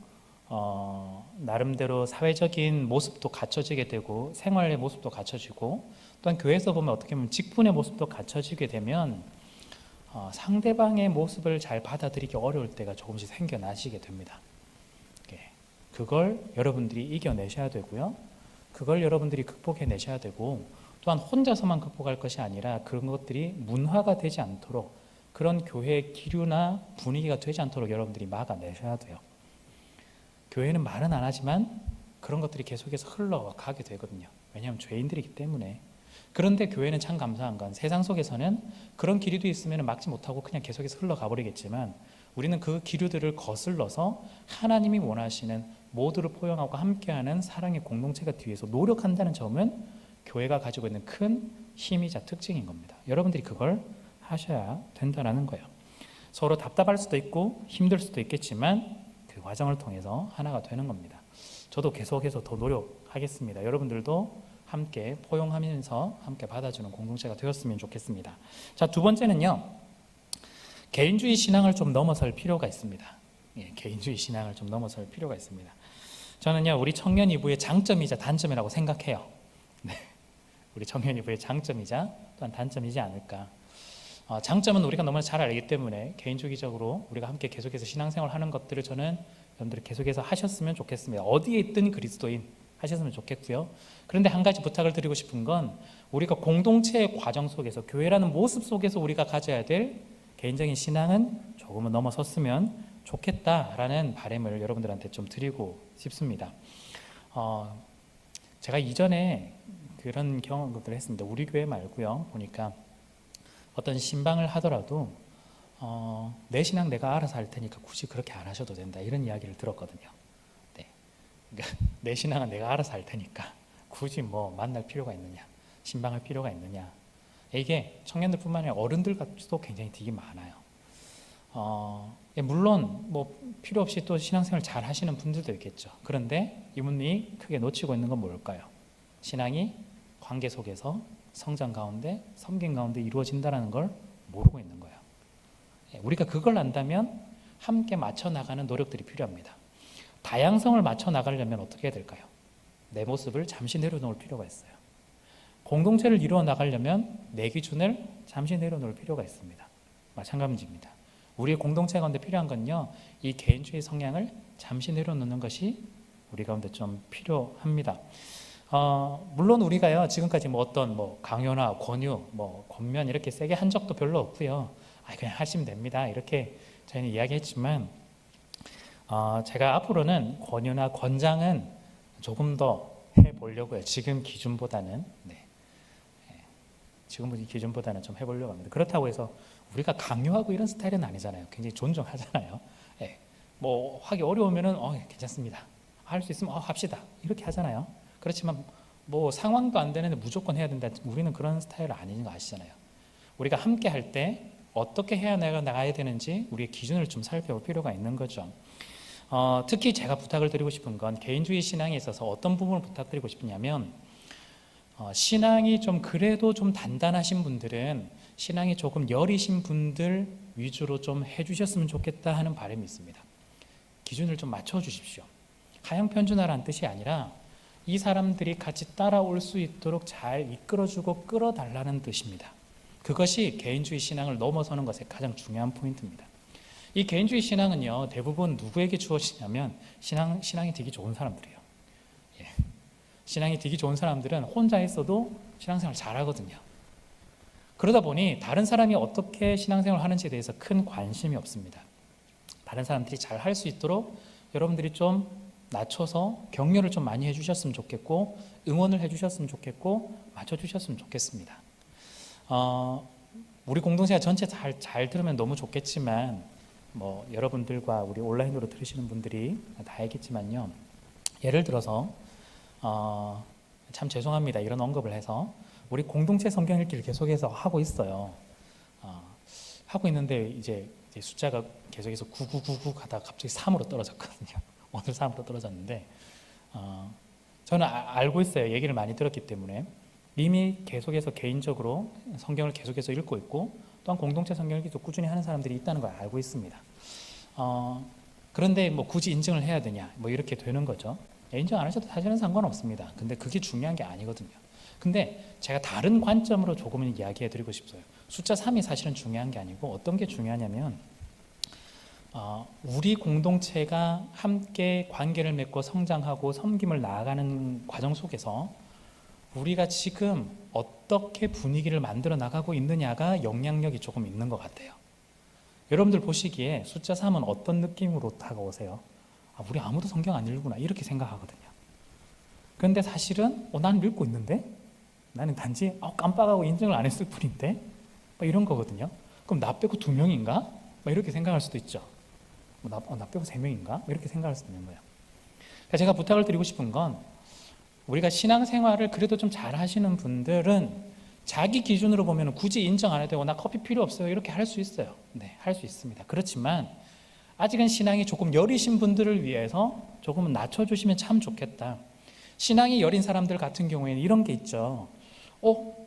나름대로 사회적인 모습도 갖춰지게 되고 생활의 모습도 갖춰지고 또한 교회에서 보면 어떻게 보면 직분의 모습도 갖춰지게 되면 상대방의 모습을 잘 받아들이기 어려울 때가 조금씩 생겨나시게 됩니다. 그걸 여러분들이 이겨내셔야 되고요. 그걸 여러분들이 극복해내셔야 되고 또한 혼자서만 극복할 것이 아니라 그런 것들이 문화가 되지 않도록, 그런 교회의 기류나 분위기가 되지 않도록 여러분들이 막아내셔야 돼요. 교회는 말은 안 하지만 그런 것들이 계속해서 흘러가게 되거든요. 왜냐하면 죄인들이기 때문에. 그런데 교회는 참 감사한 건 세상 속에서는 그런 기류도 있으면 막지 못하고 그냥 계속해서 흘러가 버리겠지만 우리는 그 기류들을 거슬러서 하나님이 원하시는 모두를 포용하고 함께하는 사랑의 공동체가 뒤에서 노력한다는 점은 교회가 가지고 있는 큰 힘이자 특징인 겁니다. 여러분들이 그걸 하셔야 된다는 거예요. 서로 답답할 수도 있고 힘들 수도 있겠지만 그 과정을 통해서 하나가 되는 겁니다. 저도 계속해서 더 노력하겠습니다. 여러분들도 함께 포용하면서 함께 받아주는 공동체가 되었으면 좋겠습니다. 자, 두 번째는요, 개인주의 신앙을 좀 넘어설 필요가 있습니다. 예, 개인주의 신앙을 좀 넘어설 필요가 있습니다. 저는요, 우리 청년 이부의 장점이자 단점이라고 생각해요. 네, 우리 청년 이부의 장점이자 또한 단점이지 않을까. 장점은 우리가 너무나 잘 알기 때문에 개인주의적으로 우리가 함께 계속해서 신앙생활 하는 것들을 저는 여러분들이 계속해서 하셨으면 좋겠습니다. 어디에 있든 그리스도인 하셨으면 좋겠고요. 그런데 한 가지 부탁을 드리고 싶은 건 우리가 공동체의 과정 속에서, 교회라는 모습 속에서 우리가 가져야 될 개인적인 신앙은 조금은 넘어섰으면 좋겠다라는 바람을 여러분들한테 좀 드리고 싶습니다. 제가 이전에 그런 경험들을 했습니다. 우리 교회 말고요. 보니까 어떤 신방을 하더라도 내 신앙 내가 알아서 할 테니까 굳이 그렇게 안 하셔도 된다, 이런 이야기를 들었거든요. 네. 그러니까 내 신앙은 내가 알아서 할 테니까 굳이 뭐 만날 필요가 있느냐, 신방할 필요가 있느냐. 이게 청년들뿐만 아니라 어른들까지도 굉장히 되게 많아요. 물론 뭐 필요 없이 또 신앙생활 잘 하시는 분들도 있겠죠. 그런데 이분이 크게 놓치고 있는 건 뭘까요? 신앙이 관계 속에서 성장 가운데, 섬김 가운데 이루어진다는 걸 모르고 있는 거예요. 우리가 그걸 안다면 함께 맞춰 나가는 노력들이 필요합니다. 다양성을 맞춰 나가려면 어떻게 해야 될까요? 내 모습을 잠시 내려놓을 필요가 있어요. 공동체를 이루어 나가려면 내 기준을 잠시 내려놓을 필요가 있습니다. 마찬가지입니다. 우리의 공동체 가운데 필요한 건요, 이 개인주의 성향을 잠시 내려놓는 것이 우리 가운데 좀 필요합니다. 물론 우리가요, 지금까지 뭐 어떤 강요나 권유, 권면 이렇게 세게 한 적도 별로 없고요. 그냥 하시면 됩니다. 이렇게 저희는 이야기했지만, 제가 앞으로는 권유나 권장은 조금 더 해보려고요. 지금 기준보다는. 지금 기준보다는 좀 해보려고 합니다. 그렇다고 해서 우리가 강요하고 이런 스타일은 아니잖아요. 굉장히 존중하잖아요. 하기 어려우면은 괜찮습니다. 할 수 있으면 합시다. 이렇게 하잖아요. 그렇지만 상황도 안 되는데 무조건 해야 된다. 우리는 그런 스타일 아닌 거 아시잖아요. 우리가 함께 할 때 어떻게 해야 나가야 되는지 우리의 기준을 좀 살펴볼 필요가 있는 거죠. 특히 제가 부탁을 드리고 싶은 건 개인주의 신앙에 있어서 어떤 부분을 부탁드리고 싶냐면, 신앙이 좀 그래도 좀 단단하신 분들은 신앙이 조금 여리신 분들 위주로 좀 해주셨으면 좋겠다 하는 바람이 있습니다. 기준을 좀 맞춰주십시오. 하향편준하라는 뜻이 아니라 이 사람들이 같이 따라올 수 있도록 잘 이끌어주고 끌어달라는 뜻입니다. 그것이 개인주의 신앙을 넘어서는 것의 가장 중요한 포인트입니다. 이 개인주의 신앙은요, 대부분 누구에게 주어지냐면 신앙이 되게 좋은 사람들이에요. 신앙이 되게 좋은 사람들은 혼자 있어도 신앙생활 잘하거든요. 그러다 보니 다른 사람이 어떻게 신앙생활을 하는지에 대해서 큰 관심이 없습니다. 다른 사람들이 잘 할 수 있도록 여러분들이 좀 낮춰서 격려를 좀 많이 해주셨으면 좋겠고, 응원을 해주셨으면 좋겠고, 맞춰주셨으면 좋겠습니다. 우리 공동체가 전체 잘 들으면 너무 좋겠지만, 여러분들과 우리 온라인으로 들으시는 분들이 다 알겠지만요, 예를 들어서 참 죄송합니다. 이런 언급을 해서 우리 공동체 성경 읽기를 계속해서 하고 있어요. 하고 있는데 이제 숫자가 계속해서 9999 가다가 갑자기 3으로 떨어졌거든요. 오늘 3으로 떨어졌는데, 저는 알고 있어요. 얘기를 많이 들었기 때문에. 이미 계속해서 개인적으로 성경을 계속해서 읽고 있고, 또한 공동체 성경 읽기도 꾸준히 하는 사람들이 있다는 걸 알고 있습니다. 그런데 굳이 인증을 해야 되냐, 이렇게 되는 거죠. 인정 안 하셔도 사실은 상관없습니다. 근데 그게 중요한 게 아니거든요. 근데 제가 다른 관점으로 조금은 이야기해 드리고 싶어요. 숫자 3이 사실은 중요한 게 아니고, 어떤 게 중요하냐면, 우리 공동체가 함께 관계를 맺고 성장하고 섬김을 나아가는 과정 속에서 우리가 지금 어떻게 분위기를 만들어 나가고 있느냐가 영향력이 조금 있는 것 같아요. 여러분들 보시기에 숫자 3은 어떤 느낌으로 다가오세요? 우리 아무도 성경 안 읽구나, 이렇게 생각하거든요. 그런데 사실은 나는 읽고 있는데, 나는 단지 깜빡하고 인증을 안 했을 뿐인데, 이런 거거든요. 그럼 나 빼고 2명인가? 이렇게 생각할 수도 있죠. 나 빼고 3명인가? 이렇게 생각할 수도 있는 거예요. 그러니까 제가 부탁을 드리고 싶은 건, 우리가 신앙생활을 그래도 좀 잘 하시는 분들은 자기 기준으로 보면 굳이 인정 안 해도 되고, 나 커피 필요 없어요, 이렇게 할 수 있어요. 네, 할 수 있습니다. 그렇지만 아직은 신앙이 조금 여리신 분들을 위해서 조금은 낮춰주시면 참 좋겠다. 신앙이 여린 사람들 같은 경우에는 이런 게 있죠.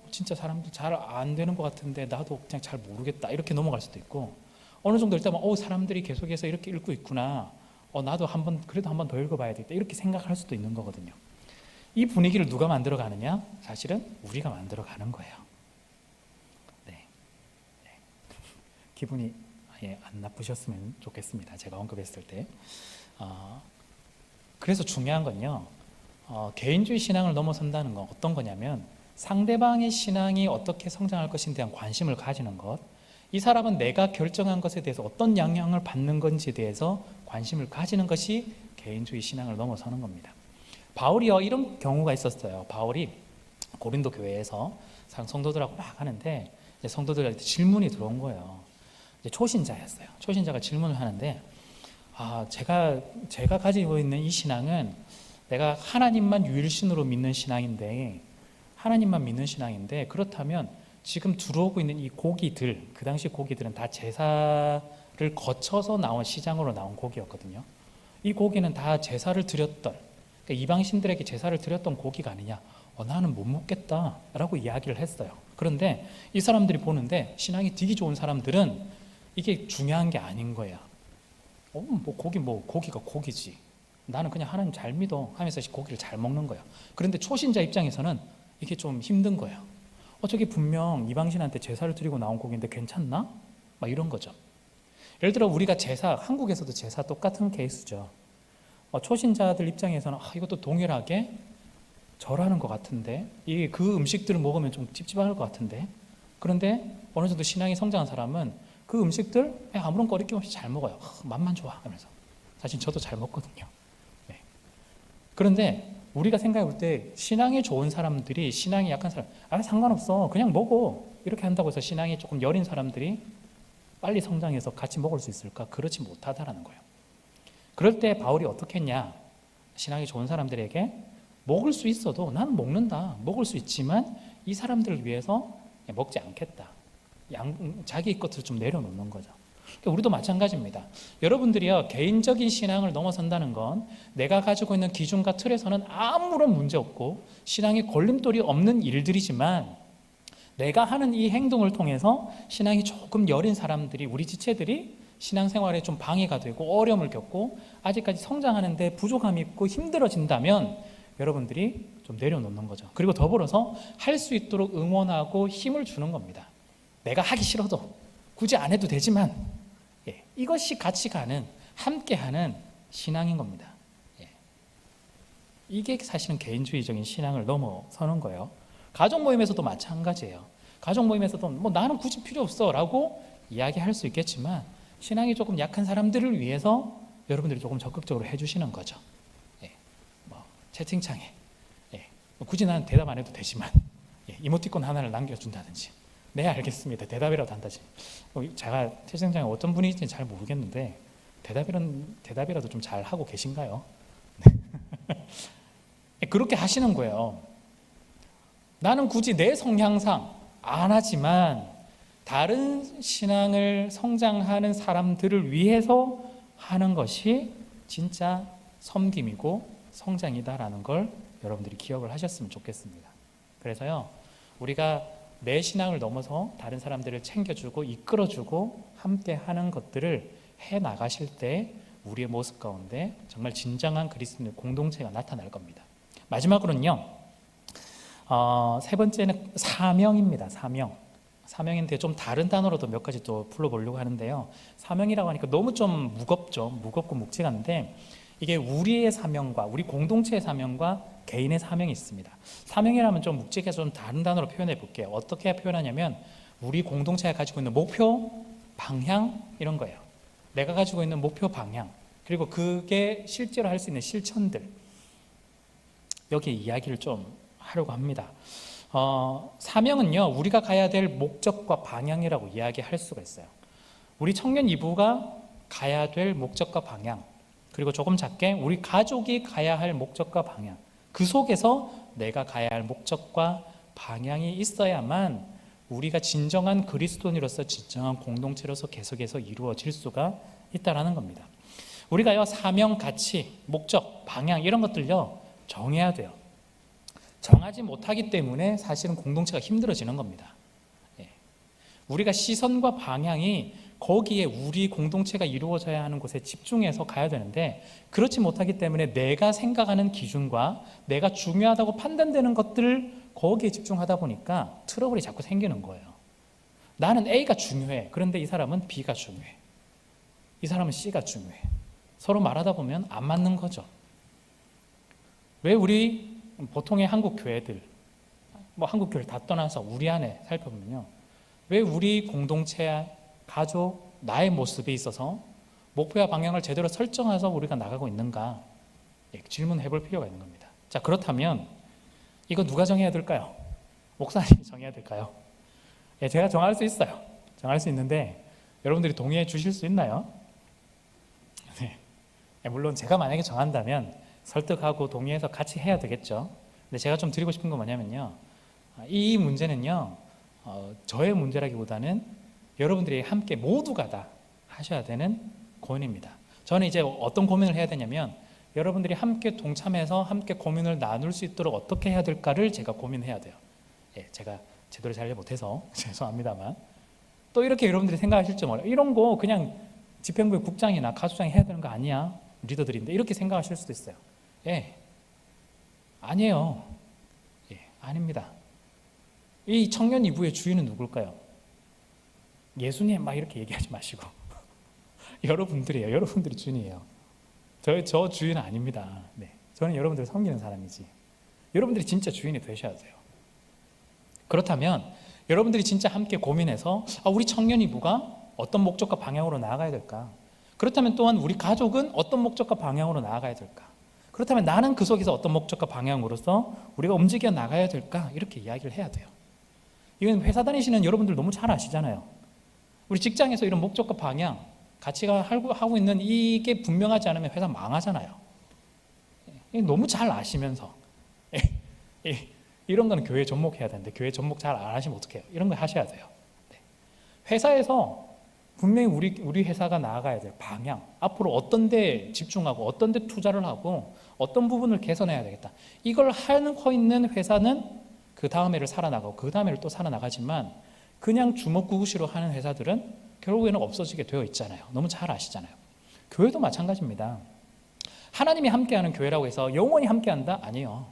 진짜 사람들 잘 안 되는 것 같은데 나도 그냥 잘 모르겠다, 이렇게 넘어갈 수도 있고, 어느 정도 읽다 보면 사람들이 계속해서 이렇게 읽고 있구나, 나도 그래도 한 번 더 읽어봐야 되겠다, 이렇게 생각할 수도 있는 거거든요. 이 분위기를 누가 만들어 가느냐? 사실은 우리가 만들어 가는 거예요. 네. 기분이 안 나쁘셨으면 좋겠습니다. 제가 언급했을 때. 그래서 중요한 건요, 개인주의 신앙을 넘어선다는 건 어떤 거냐면, 상대방의 신앙이 어떻게 성장할 것인에 대한 관심을 가지는 것, 이 사람은 내가 결정한 것에 대해서 어떤 영향을 받는 건지에 대해서 관심을 가지는 것이 개인주의 신앙을 넘어서는 겁니다. 바울이요, 이런 경우가 있었어요. 바울이 고린도 교회에서 성도들하고 막 하는데, 성도들한테 질문이 들어온 거예요. 초신자였어요. 초신자가 질문을 하는데, 제가 가지고 있는 이 신앙은 내가 하나님만 유일신으로 믿는 신앙인데, 그렇다면 지금 들어오고 있는 이 고기들, 그 당시 고기들은 다 제사를 거쳐서 나온, 시장으로 나온 고기였거든요. 이 고기는 다 제사를 드렸던, 그러니까 이방신들에게 제사를 드렸던 고기가 아니냐. 나는 못 먹겠다라고 이야기를 했어요. 그런데 이 사람들이 보는데, 신앙이 되게 좋은 사람들은 이게 중요한 게 아닌 거야. 고기가 고기지. 나는 그냥 하나님 잘 믿어 하면서 고기를 잘 먹는 거야. 그런데 초신자 입장에서는 이게 좀 힘든 거예요. 저게 분명 이방신한테 제사를 드리고 나온 고기인데 괜찮나? 막 이런 거죠. 예를 들어 우리가 제사, 한국에서도 제사 똑같은 케이스죠. 초신자들 입장에서는 이것도 동일하게 절하는 것 같은데, 그 음식들을 먹으면 좀 찝찝할 것 같은데, 그런데 어느 정도 신앙이 성장한 사람은 그 음식들 아무런 거리낌 없이 잘 먹어요. 맛만 좋아 하면서. 사실 저도 잘 먹거든요. 네. 그런데 우리가 생각해 볼 때 신앙이 좋은 사람들이, 신앙이 약한 사람, 상관없어 그냥 먹어 이렇게 한다고 해서 신앙이 조금 여린 사람들이 빨리 성장해서 같이 먹을 수 있을까? 그렇지 못하다라는 거예요. 그럴 때 바울이 어떻게 했냐? 신앙이 좋은 사람들에게 먹을 수 있어도 나는 먹는다, 먹을 수 있지만 이 사람들을 위해서 먹지 않겠다, 자기 것을 좀 내려놓는 거죠. 우리도 마찬가지입니다. 여러분들이요, 개인적인 신앙을 넘어선다는 건 내가 가지고 있는 기준과 틀에서는 아무런 문제 없고 신앙에 걸림돌이 없는 일들이지만, 내가 하는 이 행동을 통해서 신앙이 조금 여린 사람들이, 우리 지체들이 신앙생활에 좀 방해가 되고 어려움을 겪고 아직까지 성장하는데 부족함이 있고 힘들어진다면 여러분들이 좀 내려놓는 거죠. 그리고 더불어서 할 수 있도록 응원하고 힘을 주는 겁니다. 내가 하기 싫어도 굳이 안 해도 되지만, 이것이 같이 가는, 함께하는 신앙인 겁니다. 이게 사실은 개인주의적인 신앙을 넘어서는 거예요. 가족 모임에서도 마찬가지예요. 가족 모임에서도 나는 굳이 필요 없어 라고 이야기할 수 있겠지만, 신앙이 조금 약한 사람들을 위해서 여러분들이 조금 적극적으로 해주시는 거죠. 채팅창에 굳이 나는 대답 안 해도 되지만 이모티콘 하나를 남겨준다든지, 네 알겠습니다 대답이라도 한다지. 제가 채팅창에 어떤 분이 있는지 잘 모르겠는데 대답이라도 좀 잘 하고 계신가요? 그렇게 하시는 거예요. 나는 굳이 내 성향상 안 하지만 다른 신앙을 성장하는 사람들을 위해서 하는 것이 진짜 섬김이고 성장이다라는 걸 여러분들이 기억을 하셨으면 좋겠습니다. 그래서요, 우리가 내 신앙을 넘어서 다른 사람들을 챙겨주고 이끌어주고 함께 하는 것들을 해 나가실 때 우리의 모습 가운데 정말 진정한 그리스도인의 공동체가 나타날 겁니다. 마지막으로는요, 세 번째는 사명입니다. 사명인데 좀 다른 단어로도 몇 가지 또 불러보려고 하는데요, 사명이라고 하니까 너무 좀 무겁고 묵직한데, 이게 우리의 사명과 우리 공동체의 사명과 개인의 사명이 있습니다. 사명이라면 좀 묵직해서 좀 다른 단어로 표현해 볼게요. 어떻게 표현하냐면, 우리 공동체가 가지고 있는 목표, 방향, 이런 거예요. 내가 가지고 있는 목표, 방향, 그리고 그게 실제로 할 수 있는 실천들, 여기 이야기를 좀 하려고 합니다. 사명은요, 우리가 가야 될 목적과 방향이라고 이야기할 수가 있어요. 우리 청년 이부가 가야 될 목적과 방향, 그리고 조금 작게 우리 가족이 가야 할 목적과 방향, 그 속에서 내가 가야 할 목적과 방향이 있어야만 우리가 진정한 그리스도인으로서, 진정한 공동체로서 계속해서 이루어질 수가 있다는 겁니다. 우리가요, 사명, 가치, 목적, 방향 이런 것들요 정해야 돼요. 정하지 못하기 때문에 사실은 공동체가 힘들어지는 겁니다. 우리가 시선과 방향이 거기에 우리 공동체가 이루어져야 하는 곳에 집중해서 가야 되는데, 그렇지 못하기 때문에 내가 생각하는 기준과 내가 중요하다고 판단되는 것들을 거기에 집중하다 보니까 트러블이 자꾸 생기는 거예요. 나는 A가 중요해. 그런데 이 사람은 B가 중요해. 이 사람은 C가 중요해. 서로 말하다 보면 안 맞는 거죠. 왜 우리 보통의 한국 교회들, 한국 교회를 다 떠나서 우리 안에 살펴보면요, 왜 우리 공동체, 가족, 나의 모습에 있어서 목표와 방향을 제대로 설정해서 우리가 나가고 있는가, 질문해 볼 필요가 있는 겁니다. 자, 그렇다면 이거 누가 정해야 될까요? 목사님이 정해야 될까요? 제가 정할 수 있어요. 정할 수 있는데 여러분들이 동의해 주실 수 있나요? 네. 물론 제가 만약에 정한다면 설득하고 동의해서 같이 해야 되겠죠. 근데 제가 좀 드리고 싶은 건 뭐냐면요, 이 문제는요, 저의 문제라기보다는 여러분들이 함께 모두가 다 하셔야 되는 고민입니다. 저는 이제 어떤 고민을 해야 되냐면, 여러분들이 함께 동참해서 함께 고민을 나눌 수 있도록 어떻게 해야 될까를 제가 고민해야 돼요. 제가 제대로 잘 못해서 죄송합니다만, 또 이렇게 여러분들이 생각하실지 몰라요. 이런 거 그냥 집행부의 국장이나 가수장이 해야 되는 거 아니야? 리더들인데 이렇게 생각하실 수도 있어요. 예, 아니에요. 예, 아닙니다. 이 청년 이부의 주인은 누굴까요? 예수님 막 이렇게 얘기하지 마시고 여러분들이에요. 여러분들이 주인이에요. 저 주인은 아닙니다. 네, 저는 여러분들을 섬기는 사람이지. 여러분들이 진짜 주인이 되셔야 돼요. 그렇다면 여러분들이 진짜 함께 고민해서 우리 청년 이부가 어떤 목적과 방향으로 나아가야 될까? 그렇다면 또한 우리 가족은 어떤 목적과 방향으로 나아가야 될까? 그렇다면 나는 그 속에서 어떤 목적과 방향으로서 우리가 움직여 나가야 될까? 이렇게 이야기를 해야 돼요. 이건 회사 다니시는 여러분들 너무 잘 아시잖아요. 우리 직장에서 이런 목적과 방향, 가치가 하고 있는 이게 분명하지 않으면 회사 망하잖아요. 너무 잘 아시면서 이런 거는 교회에 접목해야 되는데 교회에 접목 잘 안 하시면 어떡해요? 이런 거 하셔야 돼요. 회사에서 분명히 우리 회사가 나아가야 될 방향, 앞으로 어떤 데 집중하고 어떤 데 투자를 하고 어떤 부분을 개선해야 되겠다. 이걸 하고 있는 회사는 그 다음 해를 살아나가고 그 다음 해를 또 살아나가지만 그냥 주먹구구시로 하는 회사들은 결국에는 없어지게 되어 있잖아요. 너무 잘 아시잖아요. 교회도 마찬가지입니다. 하나님이 함께하는 교회라고 해서 영원히 함께한다? 아니요.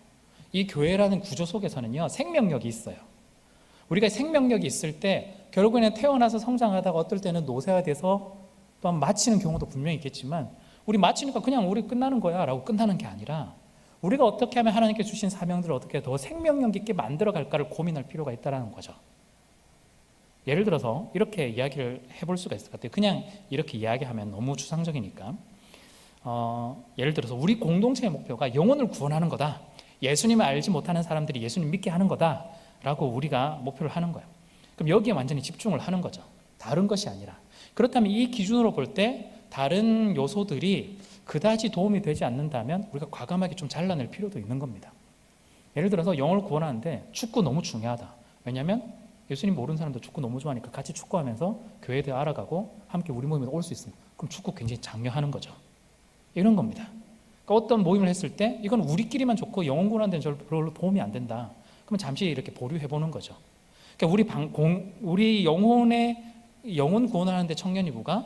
이 교회라는 구조 속에서는요, 생명력이 있어요. 우리가 생명력이 있을 때 결국에는 태어나서 성장하다가 어떨 때는 노쇠화돼서 또 마치는 경우도 분명히 있겠지만 우리 마치니까 그냥 우리 끝나는 거야 라고 끝나는 게 아니라 우리가 어떻게 하면 하나님께 주신 사명들을 어떻게 더 생명력 있게 만들어 갈까를 고민할 필요가 있다는 거죠. 예를 들어서 이렇게 이야기를 해볼 수가 있을 것 같아요. 그냥 이렇게 이야기하면 너무 추상적이니까 예를 들어서 우리 공동체의 목표가 영혼을 구원하는 거다. 예수님을 알지 못하는 사람들이 예수님 믿게 하는 거다 라고 우리가 목표를 하는 거예요. 그럼 여기에 완전히 집중을 하는 거죠. 다른 것이 아니라. 그렇다면 이 기준으로 볼 때 다른 요소들이 그다지 도움이 되지 않는다면 우리가 과감하게 좀 잘라낼 필요도 있는 겁니다. 예를 들어서 영혼을 구원하는데 축구 너무 중요하다. 왜냐하면 예수님 모르는 사람도 축구 너무 좋아하니까 같이 축구하면서 교회에 대해 알아가고 함께 우리 모임에 올 수 있으면 그럼 축구 굉장히 장려하는 거죠. 이런 겁니다. 그러니까 어떤 모임을 했을 때 이건 우리끼리만 좋고 영혼 구원하는 데는 별로 도움이 안 된다. 그럼 잠시 이렇게 보류해 보는 거죠. 그러니까 우리 영혼 구원하는데 청년이부가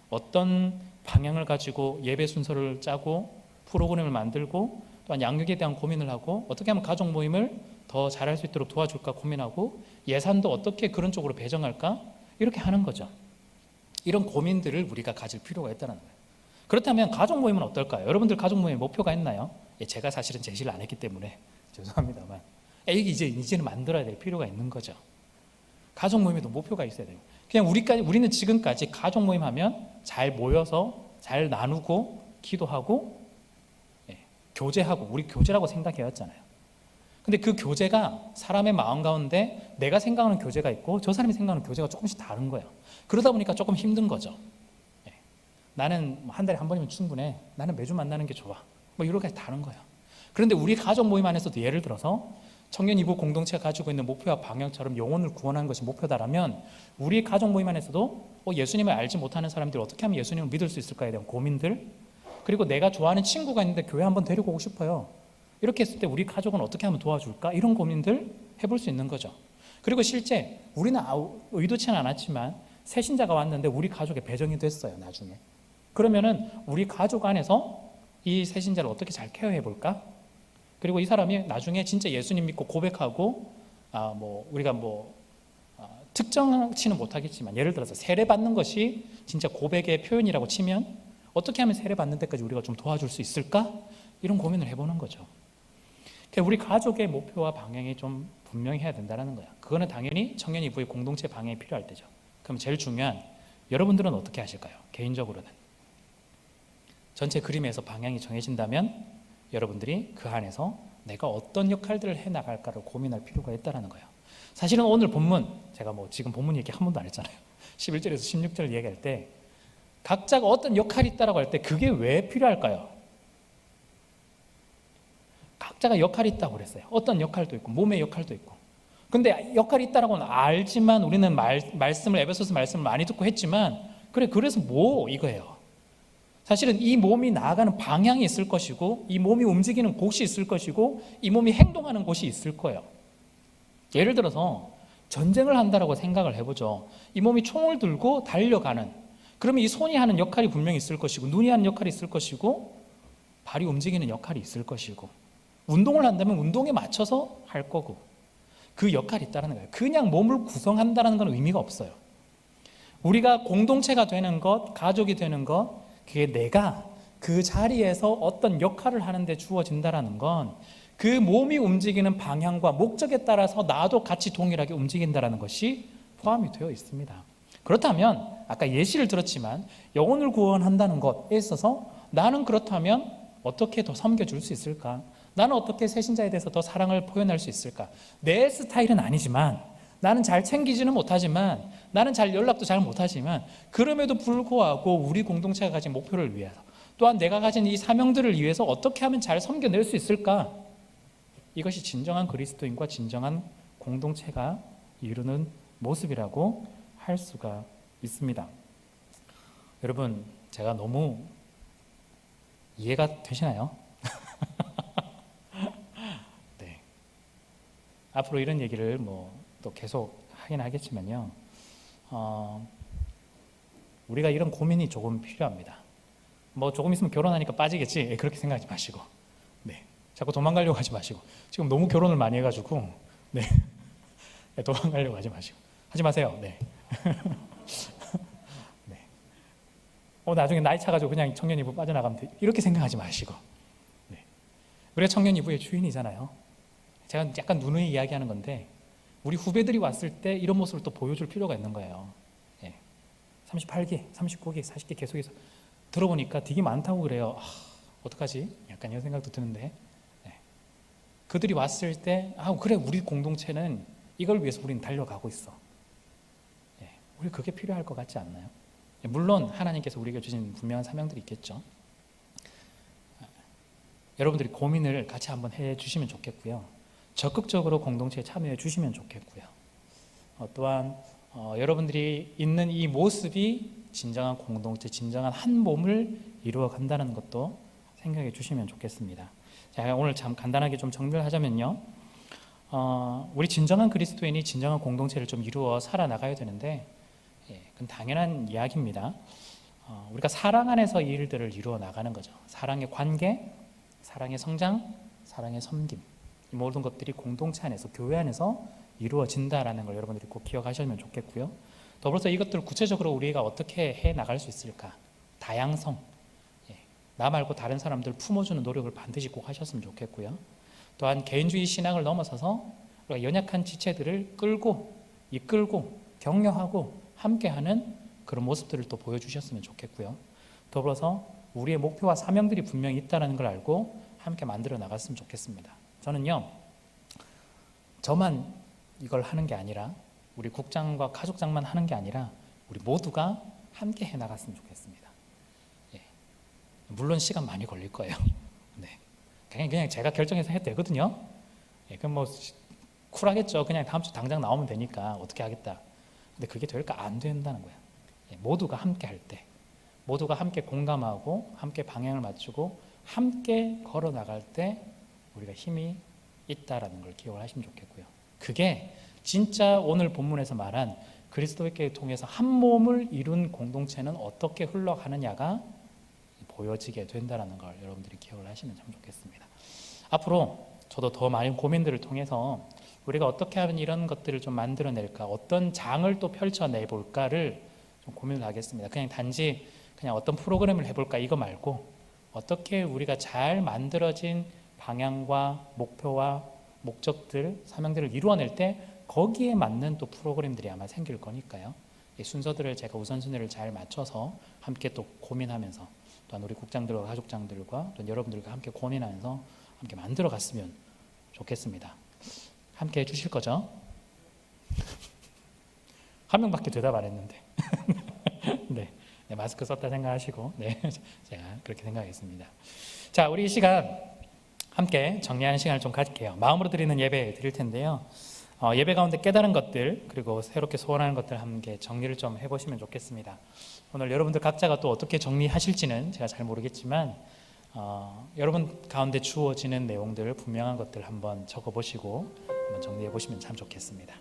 어떤 방향을 가지고 예배 순서를 짜고 프로그램을 만들고 또한 양육에 대한 고민을 하고 어떻게 하면 가족 모임을 더 잘할 수 있도록 도와줄까 고민하고 예산도 어떻게 그런 쪽으로 배정할까 이렇게 하는 거죠. 이런 고민들을 우리가 가질 필요가 있다는 거예요. 그렇다면 가족 모임은 어떨까요? 여러분들 가족 모임에 목표가 있나요? 제가 사실은 제시를 안 했기 때문에 죄송합니다만 이게 이제는 만들어야 될 필요가 있는 거죠. 가족 모임에도 목표가 있어야 돼요. 그냥 우리는 지금까지 가족 모임 하면 잘 모여서 잘 나누고 기도하고 교제하고 우리 교제라고 생각해왔잖아요. 근데 그 교제가 사람의 마음 가운데 내가 생각하는 교제가 있고 저 사람이 생각하는 교제가 조금씩 다른 거예요. 그러다 보니까 조금 힘든 거죠. 나는 한 달에 한 번이면 충분해. 나는 매주 만나는 게 좋아. 이렇게 다른 거예요. 그런데 우리 가족 모임 안에서도 예를 들어서 청년 이부 공동체가 가지고 있는 목표와 방향처럼 영혼을 구원하는 것이 목표다라면 우리 가족 모임 안에서도 예수님을 알지 못하는 사람들이 어떻게 하면 예수님을 믿을 수 있을까에 대한 고민들, 그리고 내가 좋아하는 친구가 있는데 교회 한번 데리고 오고 싶어요. 이렇게 했을 때 우리 가족은 어떻게 하면 도와줄까? 이런 고민들 해볼 수 있는 거죠. 그리고 실제 우리는 의도치는 않았지만 새신자가 왔는데 우리 가족에 배정이 됐어요. 나중에. 그러면은 우리 가족 안에서 이 새신자를 어떻게 잘 케어해 볼까? 그리고 이 사람이 나중에 진짜 예수님 믿고 고백하고 우리가 특정치는 못하겠지만 예를 들어서 세례 받는 것이 진짜 고백의 표현이라고 치면 어떻게 하면 세례 받는 데까지 우리가 좀 도와줄 수 있을까? 이런 고민을 해보는 거죠. 그러니까 우리 가족의 목표와 방향이 좀 분명히 해야 된다는 거야. 그거는 당연히 청년 이부의 공동체 방향이 필요할 때죠. 그럼 제일 중요한 여러분들은 어떻게 하실까요? 개인적으로는 전체 그림에서 방향이 정해진다면 여러분들이 그 안에서 내가 어떤 역할들을 해나갈까를 고민할 필요가 있다는 거예요. 사실은 오늘 본문, 제가 지금 본문 얘기 한 번도 안 했잖아요. 11절에서 16절 얘기할 때 각자가 어떤 역할이 있다라고 할 때 그게 왜 필요할까요? 각자가 역할이 있다고 그랬어요. 어떤 역할도 있고 몸의 역할도 있고. 근데 역할이 있다라고는 알지만 우리는 말씀을 에베소서 말씀을 많이 듣고 했지만 그래서 이거예요. 사실은 이 몸이 나아가는 방향이 있을 것이고 이 몸이 움직이는 곳이 있을 것이고 이 몸이 행동하는 곳이 있을 거예요. 예를 들어서 전쟁을 한다라고 생각을 해보죠. 이 몸이 총을 들고 달려가는 그러면 이 손이 하는 역할이 분명히 있을 것이고, 눈이 하는 역할이 있을 것이고, 발이 움직이는 역할이 있을 것이고, 운동을 한다면 운동에 맞춰서 할 거고, 그 역할이 있다는 거예요. 그냥 몸을 구성한다는 건 의미가 없어요. 우리가 공동체가 되는 것, 가족이 되는 것, 그게 내가 그 자리에서 어떤 역할을 하는데 주어진다는 건 그 몸이 움직이는 방향과 목적에 따라서 나도 같이 동일하게 움직인다는 것이 포함이 되어 있습니다. 그렇다면 아까 예시를 들었지만 영혼을 구원한다는 것에 있어서 나는 그렇다면 어떻게 더 섬겨줄 수 있을까? 나는 어떻게 새신자에 대해서 더 사랑을 표현할 수 있을까? 내 스타일은 아니지만, 나는 잘 챙기지는 못하지만, 나는 잘 연락도 잘 못하지만, 그럼에도 불구하고 우리 공동체가 가진 목표를 위해서, 또한 내가 가진 이 사명들을 위해서 어떻게 하면 잘 섬겨낼 수 있을까? 이것이 진정한 그리스도인과 진정한 공동체가 이루는 모습이라고 할 수가 있습니다. 여러분, 제가 너무 이해가 되시나요? 네. 앞으로 이런 얘기를 또 계속 하긴 하겠지만요. 우리가 이런 고민이 조금 필요합니다. 조금 있으면 결혼하니까 빠지겠지. 그렇게 생각하지 마시고. 네. 자꾸 도망가려고 하지 마시고. 지금 너무 결혼을 많이 해가지고. 네. 도망가려고 하지 마시고. 하지 마세요. 네. 네. 나중에 나이 차가지고 그냥 청년 이부 빠져나가면 돼. 이렇게 생각하지 마시고. 네. 우리가 청년 이부의 주인이잖아요. 제가 약간 누누이 이야기하는 건데, 우리 후배들이 왔을 때 이런 모습을 또 보여줄 필요가 있는 거예요. 38기, 39기, 40기 계속해서 들어보니까 되게 많다고 그래요. 어떡하지? 약간 이런 생각도 드는데, 그들이 왔을 때 그래, 우리 공동체는 이걸 위해서 우리는 달려가고 있어. 우리 그게 필요할 것 같지 않나요? 물론 하나님께서 우리에게 주신 분명한 사명들이 있겠죠. 여러분들이 고민을 같이 한번 해주시면 좋겠고요. 적극적으로 공동체에 참여해 주시면 좋겠고요. 또한 여러분들이 있는 이 모습이 진정한 공동체, 진정한 한 몸을 이루어 간다는 것도 생각해 주시면 좋겠습니다. 자, 오늘 참 간단하게 좀 정리를 하자면요. 우리 진정한 그리스도인이 진정한 공동체를 좀 이루어 살아나가야 되는데, 그건 당연한 이야기입니다. 우리가 사랑 안에서 이 일들을 이루어 나가는 거죠. 사랑의 관계, 사랑의 성장, 사랑의 섬김, 이 모든 것들이 공동체 안에서, 교회 안에서 이루어진다라는 걸 여러분들이 꼭 기억하시면 좋겠고요. 더불어서 이것들을 구체적으로 우리가 어떻게 해 나갈 수 있을까? 다양성, 나 말고 다른 사람들 품어주는 노력을 반드시 꼭 하셨으면 좋겠고요. 또한 개인주의 신앙을 넘어서서 우리가 연약한 지체들을 끌고 이끌고 격려하고 함께하는 그런 모습들을 또 보여주셨으면 좋겠고요. 더불어서 우리의 목표와 사명들이 분명히 있다는 걸 알고 함께 만들어 나갔으면 좋겠습니다. 저는요, 저만 이걸 하는 게 아니라, 우리 국장과 가족장만 하는 게 아니라 우리 모두가 함께 해 나갔으면 좋겠습니다. 물론 시간 많이 걸릴 거예요. 네. 그냥 제가 결정해서 해도 되거든요. 그럼 쿨하겠죠. 그냥 다음 주 당장 나오면 되니까 어떻게 하겠다. 근데 그게 될까? 안 된다는 거예요. 모두가 함께 할 때, 모두가 함께 공감하고 함께 방향을 맞추고 함께 걸어 나갈 때 우리가 힘이 있다라는 걸 기억을 하시면 좋겠고요. 그게 진짜 오늘 본문에서 말한 그리스도의 교회를 통해서 한 몸을 이룬 공동체는 어떻게 흘러가느냐가 보여지게 된다는 걸 여러분들이 기억을 하시면 참 좋겠습니다. 앞으로 저도 더 많은 고민들을 통해서 우리가 어떻게 하면 이런 것들을 좀 만들어낼까, 어떤 장을 또 펼쳐내볼까를 좀 고민을 하겠습니다. 그냥 단지 그냥 어떤 프로그램을 해볼까 이거 말고, 어떻게 우리가 잘 만들어진 방향과 목표와 목적들, 사명들을 이루어낼 때 거기에 맞는 또 프로그램들이 아마 생길 거니까요. 이 순서들을 제가 우선순위를 잘 맞춰서 함께 또 고민하면서, 또한 우리 국장들과 가족장들과 또 여러분들과 함께 고민하면서 함께 만들어 갔으면 좋겠습니다. 함께 해주실 거죠? 한 명밖에 대답 안 했는데. 네, 마스크 썼다 생각하시고, 제가 그렇게 생각했습니다. 자, 우리 이 시간 함께 정리하는 시간을 좀 가질게요. 마음으로 드리는 예배 드릴 텐데요. 예배 가운데 깨달은 것들, 그리고 새롭게 소원하는 것들 함께 정리를 좀 해보시면 좋겠습니다. 오늘 여러분들 각자가 또 어떻게 정리하실지는 제가 잘 모르겠지만, 여러분 가운데 주어지는 내용들, 분명한 것들 한번 적어보시고 한번 정리해 보시면 참 좋겠습니다.